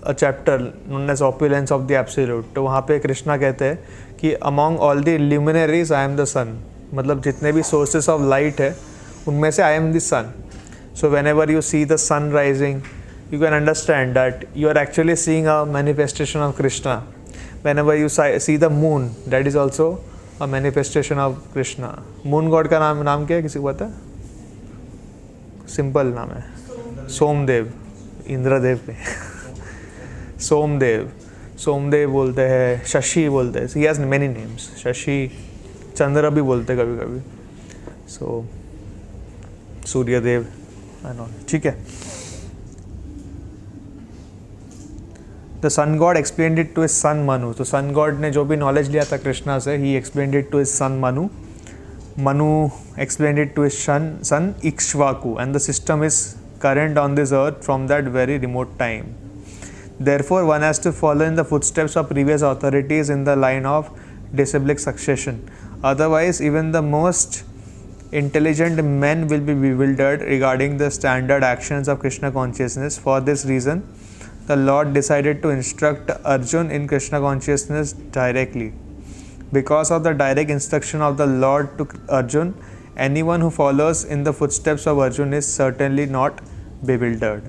a chapter known as opulence of the absolute, तो वहाँ पे कृष्णा कहते हैं कि among all the luminaries I am the sun. मतलब जितने भी sources of light है उनमें से I am the sun. So whenever you see the sun rising, you can understand that you are actually seeing a manifestation of Krishna. Whenever you see the moon, that is also a manifestation of Krishna. Moon god का नाम क्या है, किसी को पता है? Simple नाम है, सोमदेव. इंद्रदेव पे सोमदेव बोलते हैं, शशि बोलते हैं. He has many names. Shashi, Chandra भी बोलते हैं कभी कभी. So Suryadev and all. ठीक है. The sun god explained it to his son Manu. तो सन गॉड ने जो भी नॉलेज लिया था कृष्णा से, he explained it to his son Manu. Manu explained it to his son Ikshvaku, and the system is current on this earth from that very remote time. Therefore, one has to follow in the footsteps of previous authorities in the line of disciplic succession. Otherwise, even the most intelligent men will be bewildered regarding the standard actions of Krishna consciousness. For this reason, the Lord decided to instruct Arjun in Krishna consciousness directly. Because of the direct instruction of the Lord to Arjun, anyone who follows in the footsteps of Arjun is certainly not bewildered.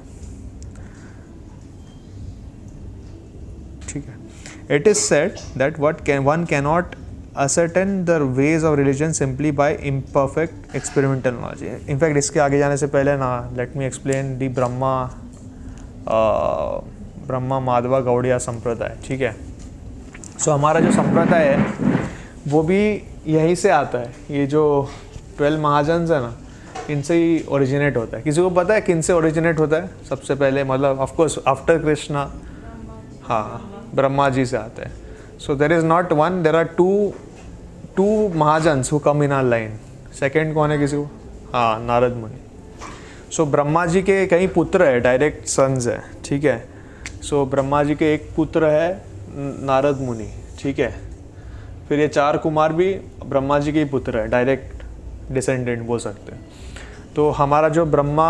It is said that one cannot ascertain the ways of religion simply by imperfect experimental knowledge. In fact, इसके आगे जाने से पहले ना, let me explain the Brahma Madhva Gaudiya संप्रदाय. ठीक है. सो हमारा जो संप्रदाय है वो भी यहीं से आता है. ये जो 12 महाजन्स है ना, इनसे ही ओरिजिनेट होता है. किसी को पता है किन से ओरिजिनेट होता है सबसे पहले? मतलब ऑफ कोर्स आफ्टर कृष्णा, हाँ, ब्रह्मा जी से आता है. So there is not one, there are two mahajans who come in our line. Second कौन है किसी को? हाँ, नारद मुनि. सो ब्रह्मा जी के कई पुत्र है, डायरेक्ट सन्स है. ठीक है. सो ब्रह्मा जी के एक पुत्र है नारद मुनि. ठीक है. फिर ये 4 कुमार भी ब्रह्मा जी के ही पुत्र है, डायरेक्ट डिसेंडेंट बोल सकते हैं. तो हमारा जो ब्रह्मा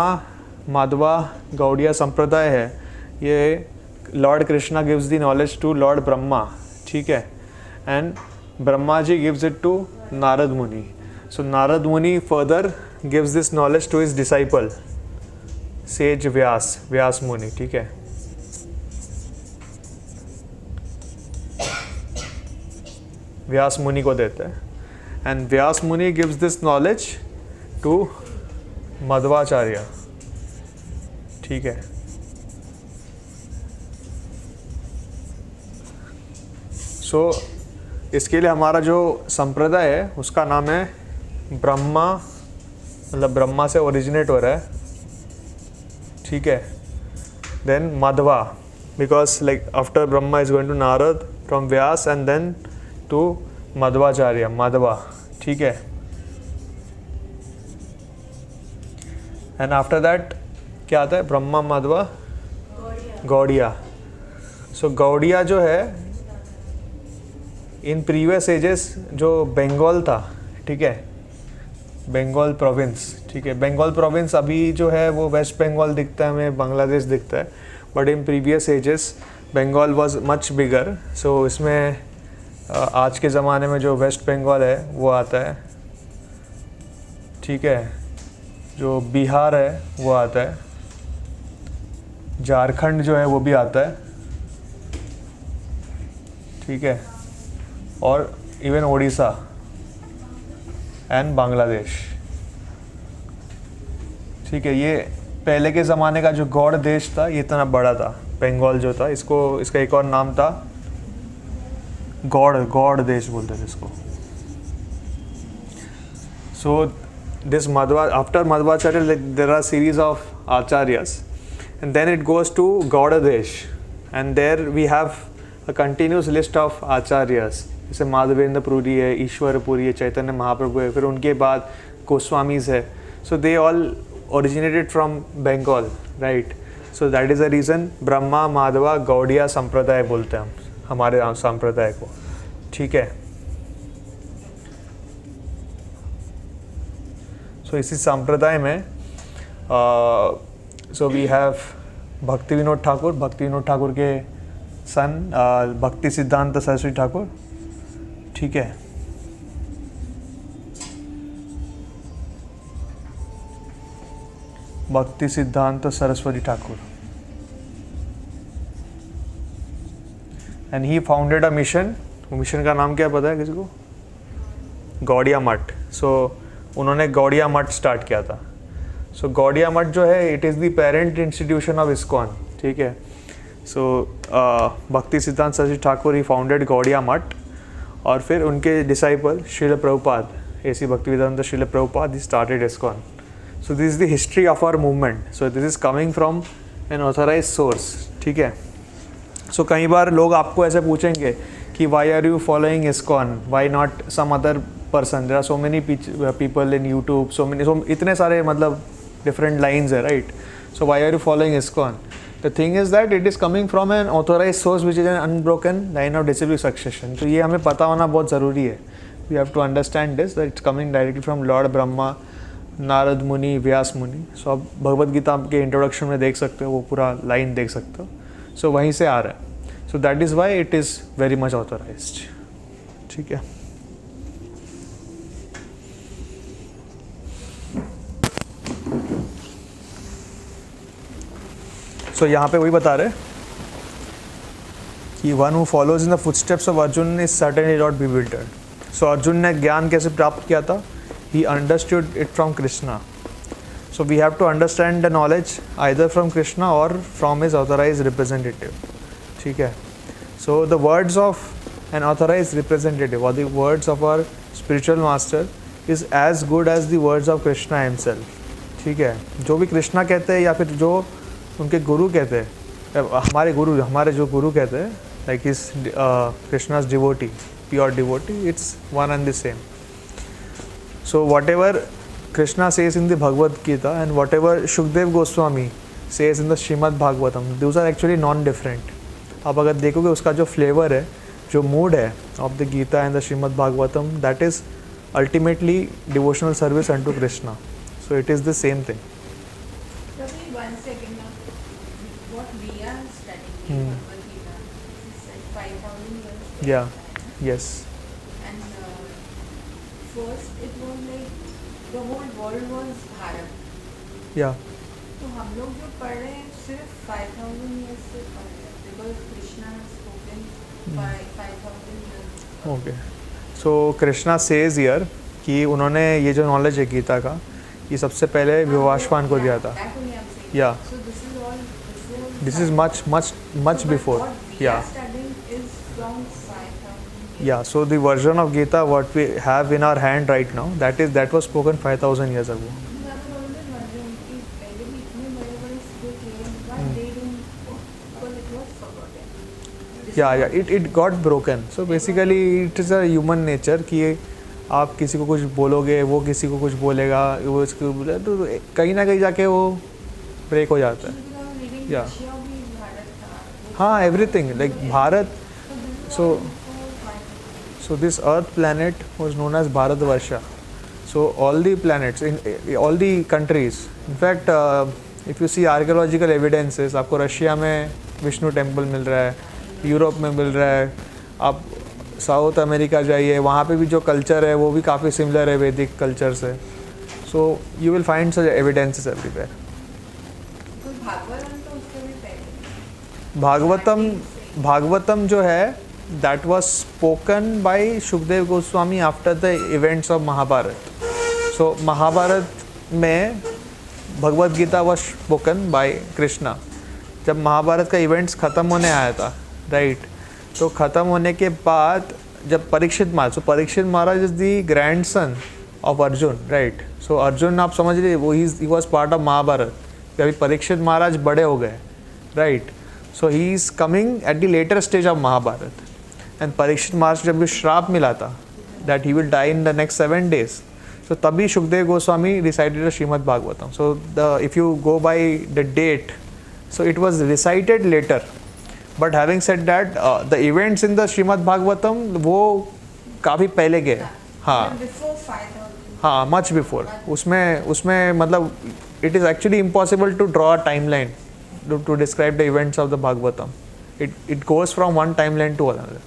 माधवा गौड़िया संप्रदाय है, ये Lord Krishna gives the knowledge to Lord Brahma. ठीक है. And Brahma ji gives it to Narad Muni. So Narad Muni further gives this knowledge to his disciple sage Vyas Muni. ठीक है. व्यास मुनि को देते हैं. And Vyas Muni gives this knowledge to Madhvacharya. ठीक है. सो इसके लिए हमारा जो संप्रदाय है उसका नाम है ब्रह्मा, मतलब ब्रह्मा से ओरिजिनेट हो रहा है. ठीक है. Then Madhva, because like after Brahma is going to Narad from Vyas and then to Madhvacharya, Madhva. ठीक ठीक है. एंड आफ्टर दैट क्या आता है? ब्रह्मा, माधवा, गौड़िया. सो गौड़िया जो है इन प्रीवियस एजेस जो बंगाल था, ठीक है, बंगाल प्रोविंस, ठीक है, बंगाल प्रोविंस अभी जो है वो वेस्ट बंगाल दिखता है हमें, बांग्लादेश दिखता है, but in previous ages Bengal was much bigger. So इसमें आज के ज़माने में जो वेस्ट बंगाल है वो आता है, ठीक है, जो बिहार है वो आता है, झारखंड जो है वो भी आता है, ठीक है, और इवन उड़ीसा एंड बांग्लादेश, ठीक है. ये पहले के ज़माने का जो गौड़ देश था ये इतना बड़ा था, बंगाल जो था, इसका एक और नाम था गौड़ देश बोलते थे इसको. So this Madhva, after Madhvacharya there R series of acharyas and then it goes to Gaudadesh and there we have a continuous list of acharyas, जैसे माधवेंद्र पुरी है, ईश्वर पुरी है, चैतन्य महाप्रभु है, फिर उनके बाद गोस्वामीज है. So they all originated from Bengal, right? So that is the reason Brahma, Madhva, Gaudiya Sampradaya बोलते हैं हम हमारे संप्रदाय को, ठीक है. सो इसी संप्रदाय में सो वी हैव भक्ति विनोद ठाकुर के सन भक्ति सिद्धांत सरस्वती ठाकुर, ठीक है. भक्ति Siddhanta Saraswati Thakur, and he founded a mission. Mission का नाम क्या पता है किसी को? गौड़िया मठ. सो उन्होंने गौड़िया मठ स्टार्ट किया था. सो गौड़िया मठ जो है it is the parent institution of ISKCON, ठीक है. So Bhakti Siddhanta Saraswati Thakur he founded Gaudiya Math, और फिर उनके डिसाइपल श्रील प्रभुपाद, ऐसी Bhakti Vedanta Srila Prabhupada, he started ISKCON. So this is the history of our movement. So this is coming from an authorise source, ठीक है. सो कई बार लोग आपको ऐसे पूछेंगे कि why are you following ISKCON, why not some other person, there are so many people in YouTube, so इतने सारे मतलब different lines है, right? So why are you following ISKCON? The thing is that it is coming from an authorized source which is an unbroken line of disciplic succession. तो ये हमें पता होना बहुत ज़रूरी है. We have to understand this, that it's coming directly from Lord Brahma, Narad मुनि, व्यास मुनि. सो आप भगवद गीता के इंट्रोडक्शन में देख सकते हो, वो पूरा लाइन देख सकते हो. सो वहीं से आ रहा है. So that is why it is very much authorised, ठीक है. सो यहाँ पे वही बता रहे कि one who follows in the footsteps of Arjun is certainly not bewildered. So Arjun ने ज्ञान कैसे प्राप्त किया था? He understood it from Krishna. So we have to understand the knowledge either from Krishna और फ्रॉम हिज ऑथराइज रिप्रेजेंटेटिव, ठीक है. So the words of an authorise representative और the words of our spiritual master is as good as the words of Krishna himself, ठीक है. जो भी कृष्णा कहते हैं या फिर जो उनके गुरु कहते हैं, हमारे जो गुरु कहते हैं, like is Krishna's devotee, pure devotee, it's one and the same. So whatever Krishna says in the Bhagavad Gita and whatever Shukdev Goswami says in the Srimad Bhagavatam, those are actually non-different. आप अगर देखोगे उसका जो flavour है, जो मूड है of the Gita and the Shrimad Bhagavatam, that is ultimately devotional service unto Krishna. So it is the same thing. Ravi, 1 second now. What we are studying, Bhagavad Gita, is like 5,000 years. Yeah. Yes. And first it was like the whole world was Bharat. Yeah. तो हम लोग जो पढ़ रहे हैं सिर्फ 5,000 years से पढ़ रहे हैं because Krishna has spoken 5,000 years. Okay. So Krishna says here कि उन्होंने ये जो नॉलेज है गीता का, ये सबसे पहले विवाशवान को दिया था. That only I'm saying. Yeah. So this is all before. This is much before. What we Yeah. are studying is from 5,000. Yeah, so the version of Gita what we have in our hand right now, that was spoken 5,000 years ago. I was always wondering कि पहले भी इतने बड़े-बड़े जो थे, why they don't, because it was forgotten. Yeah, it got broken. So basically it is a human nature कि आप किसी को कुछ बोलोगे, वो किसी को कुछ बोलेगा, वो इसको बोले, तो कहीं ना कहीं जाके वो ब्रेक हो जाता है। या हाँ, everything like Bharat, so this earth planet was known as Bharatvarsha. So all the planets in all the countries, in fact if you see archaeological evidences, आपको रशिया में विष्णु टेम्पल मिल रहा है, यूरोप में मिल रहा है, आप साउथ अमेरिका जाइए, वहाँ पे भी जो कल्चर है वो भी काफ़ी सिमिलर है वैदिक कल्चर से। So you will find such evidences everywhere. Bhagavatam जो है that was spoken by Shukadeva Goswami after the events of Mahabharata. So Mahabharata में Bhagavad Gita was spoken by Krishna. जब महाभारत का इवेंट्स ख़त्म होने आया था, राइट, तो ख़त्म होने के बाद जब Parikshit Maharaj is the grandson of Arjuna, right. So Arjuna आप समझ लीजिए वो ही वॉज पार्ट ऑफ महाभारत। अभी परीक्षित महाराज बड़े हो गए, right. So he is coming at the later stage of Mahabharata. And Parikshit Maharaj जब भी श्राप मिला था that he will die in the next 7 days, so तभी Sukhdev Goswami recited Shrimad Bhagavatam. So the if you go bye the date, so it was recited later, but having said that the events in the Srimad Bhagavatam वो काफ़ी पहले के हैं। हाँ, much before। उसमें मतलब it is actually impossible to draw a timeline to describe the events of the Bhagavatam. It goes from one timeline to another.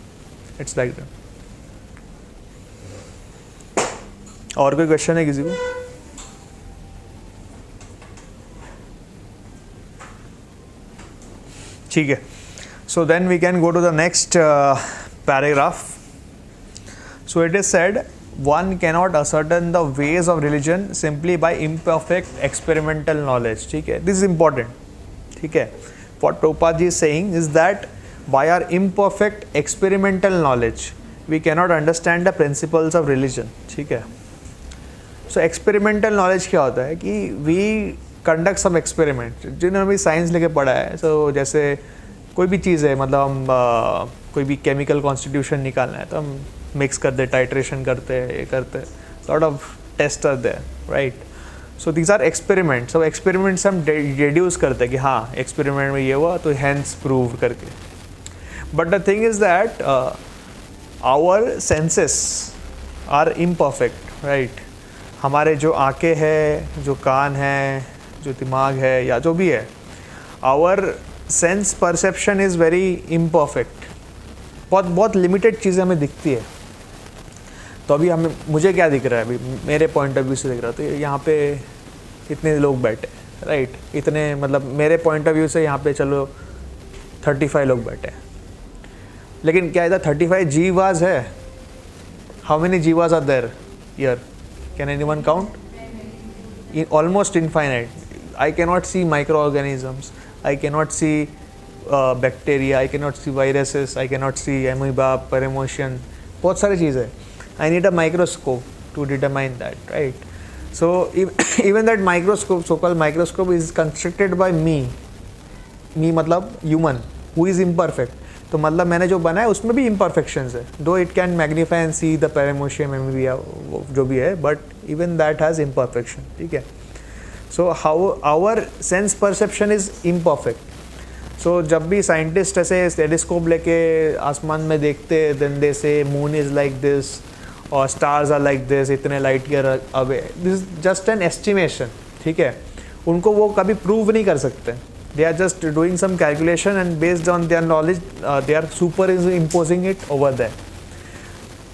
It's like that. और कोई क्वेश्चन है किसी को? ठीक है, so then we can go to the next paragraph. So it is said, one cannot ascertain the ways of religion simply by imperfect experimental knowledge. ठीक है, this is important. ठीक है, what Prabhupada ji is saying is that by our imperfect experimental knowledge we cannot understand the principles of religion. ठीक है, so experimental knowledge क्या होता है कि we कंडक्ट सम एक्सपेरिमेंट। जिन्होंने भी साइंस लेके पढ़ा है, सो जैसे कोई भी चीज़ है, मतलब हम कोई भी केमिकल कॉन्स्टिट्यूशन निकालना है तो हम मिक्स करते, टाइट्रेशन करते हैं, ये करते हैं, lot of test are there, right. So these are experiments. अब एक्सपेरिमेंट्स हम डिड्यूस करते हैं कि हाँ एक्सपेरिमेंट में ये हुआ तो हैंस प्रूव करके। But the thing is that our senses are imperfect, right. हमारे जो आँखें हैं, जो कान हैं, जो दिमाग है या जो भी है, our sense perception is very imperfect. बहुत लिमिटेड चीज़ें हमें दिखती है। तो अभी मुझे क्या दिख रहा है, अभी मेरे पॉइंट ऑफ व्यू से दिख रहा है, तो यहाँ पे इतने लोग बैठे, राइट, इतने मतलब मेरे पॉइंट ऑफ व्यू से यहाँ पे चलो 35 लोग बैठे। लेकिन क्या इधर 35 जीवास है? How many jivas are there here? Can anyone count? Almost infinite. I cannot see microorganisms. I cannot see bacteria. I cannot see viruses. I cannot see amoeba, perimordium. बहुत सारी चीज़ें। I need a microscope to determine that, right? So even that microscope, so-called microscope, is constructed by me. Me मतलब human, who is imperfect. तो मतलब मैंने जो बनाया उसमें भी imperfections है, though it can magnify and see the paramecium amoeba जो भी है, but even that has imperfection। ठीक है, so how our sense perception is imperfect। So जब भी साइंटिस्ट ऐसे टेलीस्कोप लेके आसमान में देखते, देन दे से मून इज़ लाइक दिस और स्टार्स आर लाइक दिस, इतने light year away, this is just an estimation. ठीक है, उनको वो कभी प्रूव नहीं कर सकते। They are just doing some calculation and based on their knowledge they are superimposing it over there.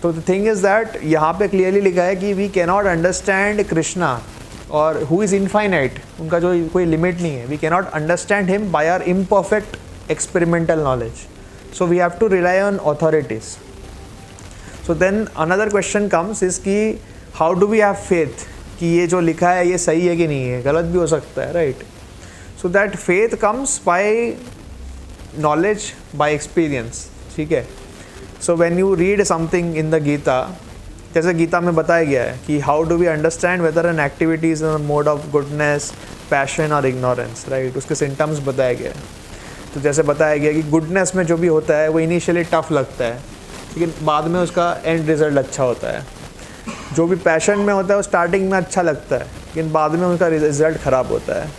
So the thing is that यहाँ पे clearly लिखा है कि we cannot understand Krishna और who is infinite, उनका जो कोई limit नहीं है, we cannot understand him by our imperfect experimental knowledge. So we have to rely on authorities. So then another question comes is कि how do we have faith कि ये जो लिखा है ये सही है कि नहीं है, गलत भी हो सकता है, right? So that faith comes by knowledge, by experience। ठीक है, so when you read something in the Gita, जैसे गीता में बताया गया है कि how do we understand whether an activity is in a mode of goodness, passion or ignorance, right? उसके symptoms बताया गया है। तो जैसे बताया गया कि goodness में जो भी होता है वो initially tough लगता है, लेकिन बाद में उसका end result अच्छा होता है। जो भी पैशन में होता है वो स्टार्टिंग में अच्छा लगता है लेकिन बाद में उनका रिजल्ट ख़राब होता है।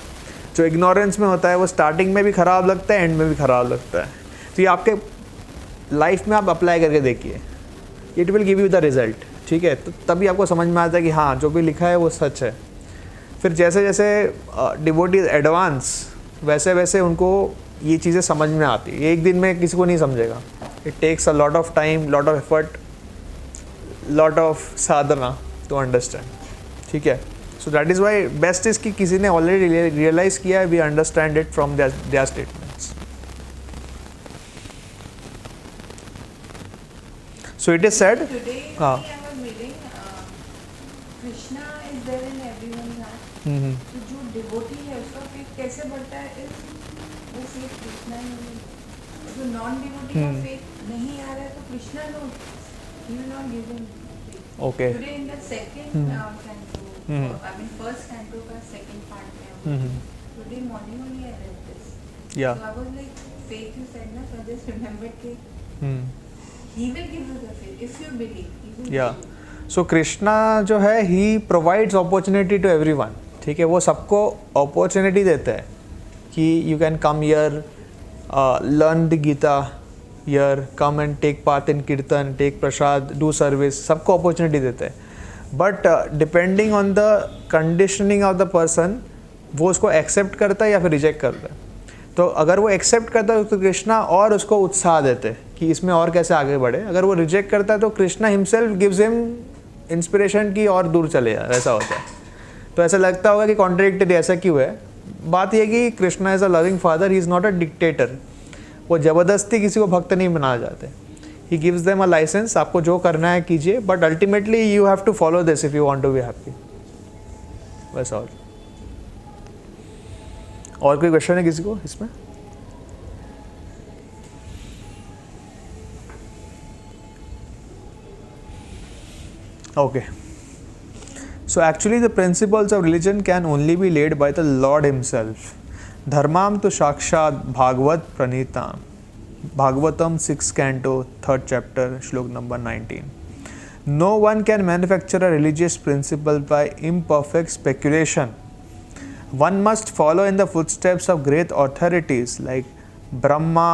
जो इग्नोरेंस में होता है वो स्टार्टिंग में भी ख़राब लगता है, एंड में भी ख़राब लगता है। तो ये आपके लाइफ में आप अप्लाई करके देखिए, it will give you the result, ठीक है। तो तभी आपको समझ में आता है कि हाँ जो भी लिखा है वो सच है। फिर जैसे जैसे डिवोटीज एडवांस वैसे वैसे उनको ये चीज़ें समझ में आती है। एक दिन में किसी को नहीं समझेगा, it takes a lot of time, lot of effort, lot of sadhana to understand, ठीक है। So that is why best is कि किसी ने ऑलरेडी रियलाइज़ किया है, we understand it from their statements. So it is said, Today हाँ, only I was reading, Krishna is there in everyone's heart. तो जो devotee है उसका faith कैसे बढ़ता है is वो faith कृष्णा ही है। जो non devotee का faith नहीं आ रहा है तो Krishna knows he will not give him faith. Okay, Today in the second canto, I mean first canto का second part में today morning only I read this. या, So I was like faith you said na, so I just remembered कि he will give you the faith if you believe. He will या। give you. So Krishna जो है he provides opportunity to everyone, ठीक है। वो सबको opportunity देता है कि you can come here, learn the Gita here, come and take part in kirtan, take prasad, do service, सबको अपॉर्चुनिटी देता है। But depending on the conditioning of the person वो उसको एक्सेप्ट करता है या फिर रिजेक्ट करता है। तो अगर वो एक्सेप्ट करता है तो कृष्णा और उसको उत्साह देते हैं कि इसमें और कैसे आगे बढ़े। अगर वो रिजेक्ट करता है तो Krishna himself gives him inspiration की और दूर चले जाए, ऐसा होता है। तो ऐसा लगता होगा कि कॉन्ट्रडिक्टरी, ऐसा क्यों है? बात यह कि Krishna is a loving father, he is not a dictator. वो ज़बरदस्ती किसी को भक्त नहीं बनाना चाहते। He gives them a licence, आपको जो करना है कीजिए, but ultimately you have to follow this if you want to be happy, बस। और कोई क्वेश्चन है किसी को इसमें? Okay. So actually the principles of religion can only be laid by the Lord himself. Dharmam tu sakshat Bhagavad Pranitam. Bhagavatam 6th canto 3rd chapter shlok number 19. No one can manufacture a religious principle by imperfect speculation. One must follow in the footsteps of great authorities like Brahma,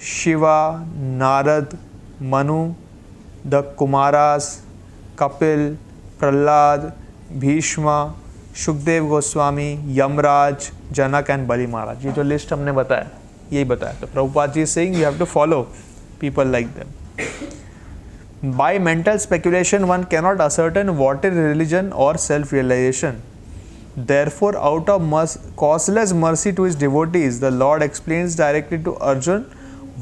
Shiva, Narad, Manu, the Kumaras, Kapil, Prahlad, Bhishma, Sukhdev Goswami, Yamraj, Janak and Bali Maharaj. ये जो list हमने बताया यही बताया। तो Prabhupada ji saying you have to follow people like them. By mental speculation one cannot ascertain what is religion और self realisation. Therefore out of causeless mercy to his devotees, the Lord explains directly to Arjun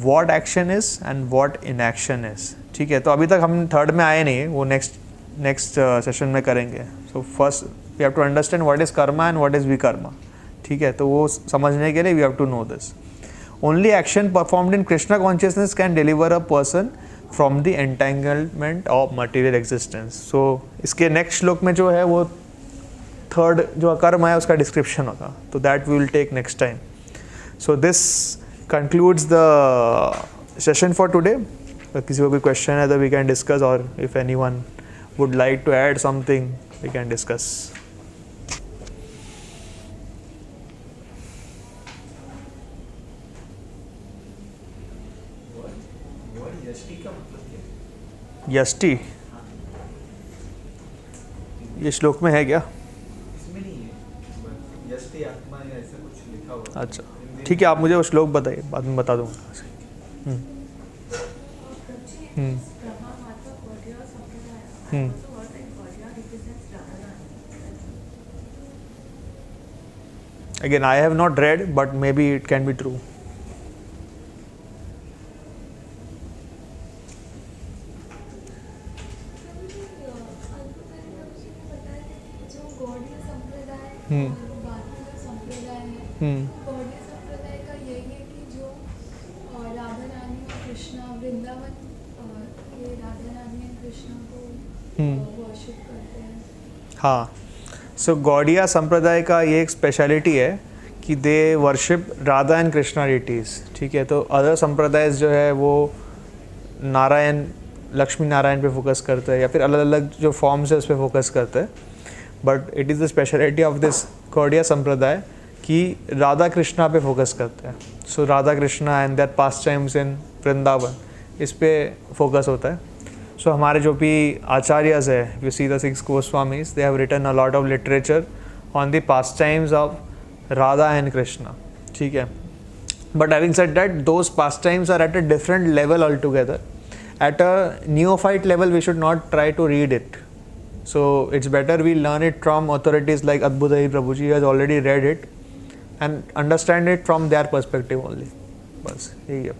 what action is and what inaction is. ठीक है, तो अभी तक हम third में आए नहीं, वो नेक्स्ट सेशन में करेंगे। So first we have to understand what is karma and what is vikarma, ठीक है। तो वो समझने के लिए we have to know this. Only action performed in Krishna consciousness can deliver a person from the entanglement of material existence. So इसके next श्लोक में जो है वो थर्ड जो अकर्म है उसका डिस्क्रिप्शन होगा, तो that we will take next time. So this concludes the session for today. किसी को भी क्वेश्चन है तो वी कैन डिस्कस, और if anyone would like to add something we can discuss. यष्टि का मतलब क्या है? यष्टि ये श्लोक में है क्या? इसमें नहीं है, यष्टि आत्मा या ऐसा कुछ लिखा हुआ है। अच्छा ठीक है, आप मुझे वो श्लोक बताइए, बाद में बता दूँगा। Again, I have not read, but maybe it can be true. Gaudiya संप्रदाय का यही है कि जो राधा रानी और कृष्णा वृंदावन ये राधा रानी और कृष्णा को वर्शिप करते हैं। हाँ, सो गौड़िया संप्रदाय का ये एक स्पेशलिटी है कि they worship Radha and Krishna deities, ठीक है। तो अदर संप्रदाय जो है वो नारायण लक्ष्मी नारायण पे फोकस करते हैं या फिर अलग अलग जो फॉर्म्स है उस पर फोकस करते हैं, but it is the speciality of this Gaudiya Sampradaya कि राधा कृष्णा पे फोकस करते हैं. So Radha Krishna and their pastimes in Vrindavan, इस पे फोकस होता है. सो हमारे जो भी आचार्यस है, you see the 6 Goswamis, they have written a lot of literature on the pastimes of Radha and Krishna. ठीक है, but having said that those pastimes are at a different level altogether. At a neophyte level we should not try to read it. So it's better we learn it from authorities like Adbhutai Prabhuji, has already read it, and understand it from their perspective only. बस यही है.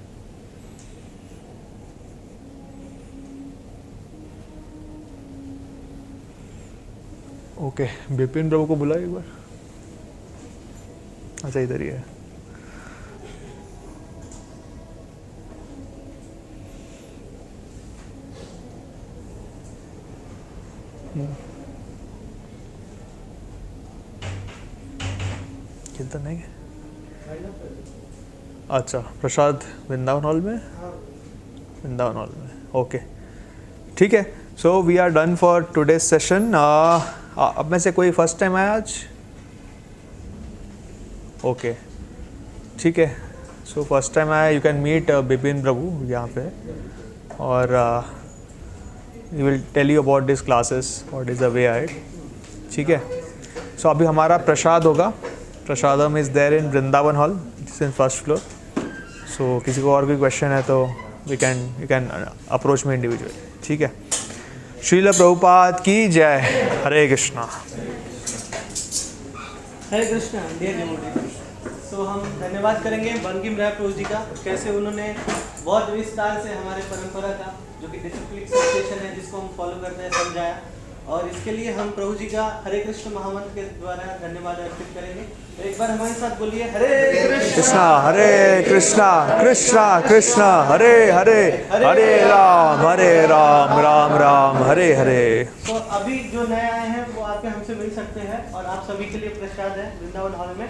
Okay, Bipin प्रभु को बुलाओ एक बार. अच्छा इधर ही है. कीर्तन नहीं है? अच्छा, प्रसाद वृंदावन हॉल में. वृंदावन हॉल में, ओके ठीक है. So we are done for today's session. अब में से कोई फर्स्ट टाइम आया आज? ओके ठीक है. सो फर्स्ट टाइम आया, यू कैन मीट बिपिन प्रभु यहाँ पे, और he will tell you about these classes, what is the way ahead. ठीक है. सो अभी हमारा प्रसाद होगा. Prasadam is there in Vrindavan hall, it's in first floor. So किसी को और कोई क्वेश्चन है तो you can approach me individually. ठीक है. श्रील प्रभुपाद की जय. हरे कृष्णा. हरे कृष्णा. डियर डिवोटीज, तो हम धन्यवाद करेंगे बंकिम राय प्रभु जी का, कैसे उन्होंने बहुत विस्तार से हमारे परंपरा का जो कि डिसिप्लिन सेशन है जिसको हम फॉलो करते हैं समझाया, और इसके लिए हम प्रभु जी का हरे कृष्ण महामंत्र के द्वारा धन्यवाद अर्पित करेंगे. तो एक बार हमारे साथ बोलिए हरे कृष्णा हरे कृष्णा कृष्णा कृष्णा हरे हरे, हरे राम राम राम हरे हरे. तो अभी जो नए आए हैं वो आके हमसे मिल सकते हैं, और आप सभी के लिए प्रसाद है वृंदावन हॉल में,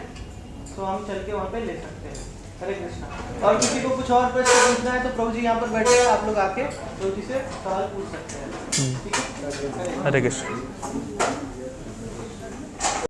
तो हम चल के वहाँ पे ले सकते हैं. हरे कृष्णा. और किसी को कुछ और प्रश्न पूछना है तो प्रभु जी यहाँ पर बैठे हैं, आप लोग आके प्रभु जी से सवाल पूछ सकते हैं. ठीक है. हरे कृष्ण.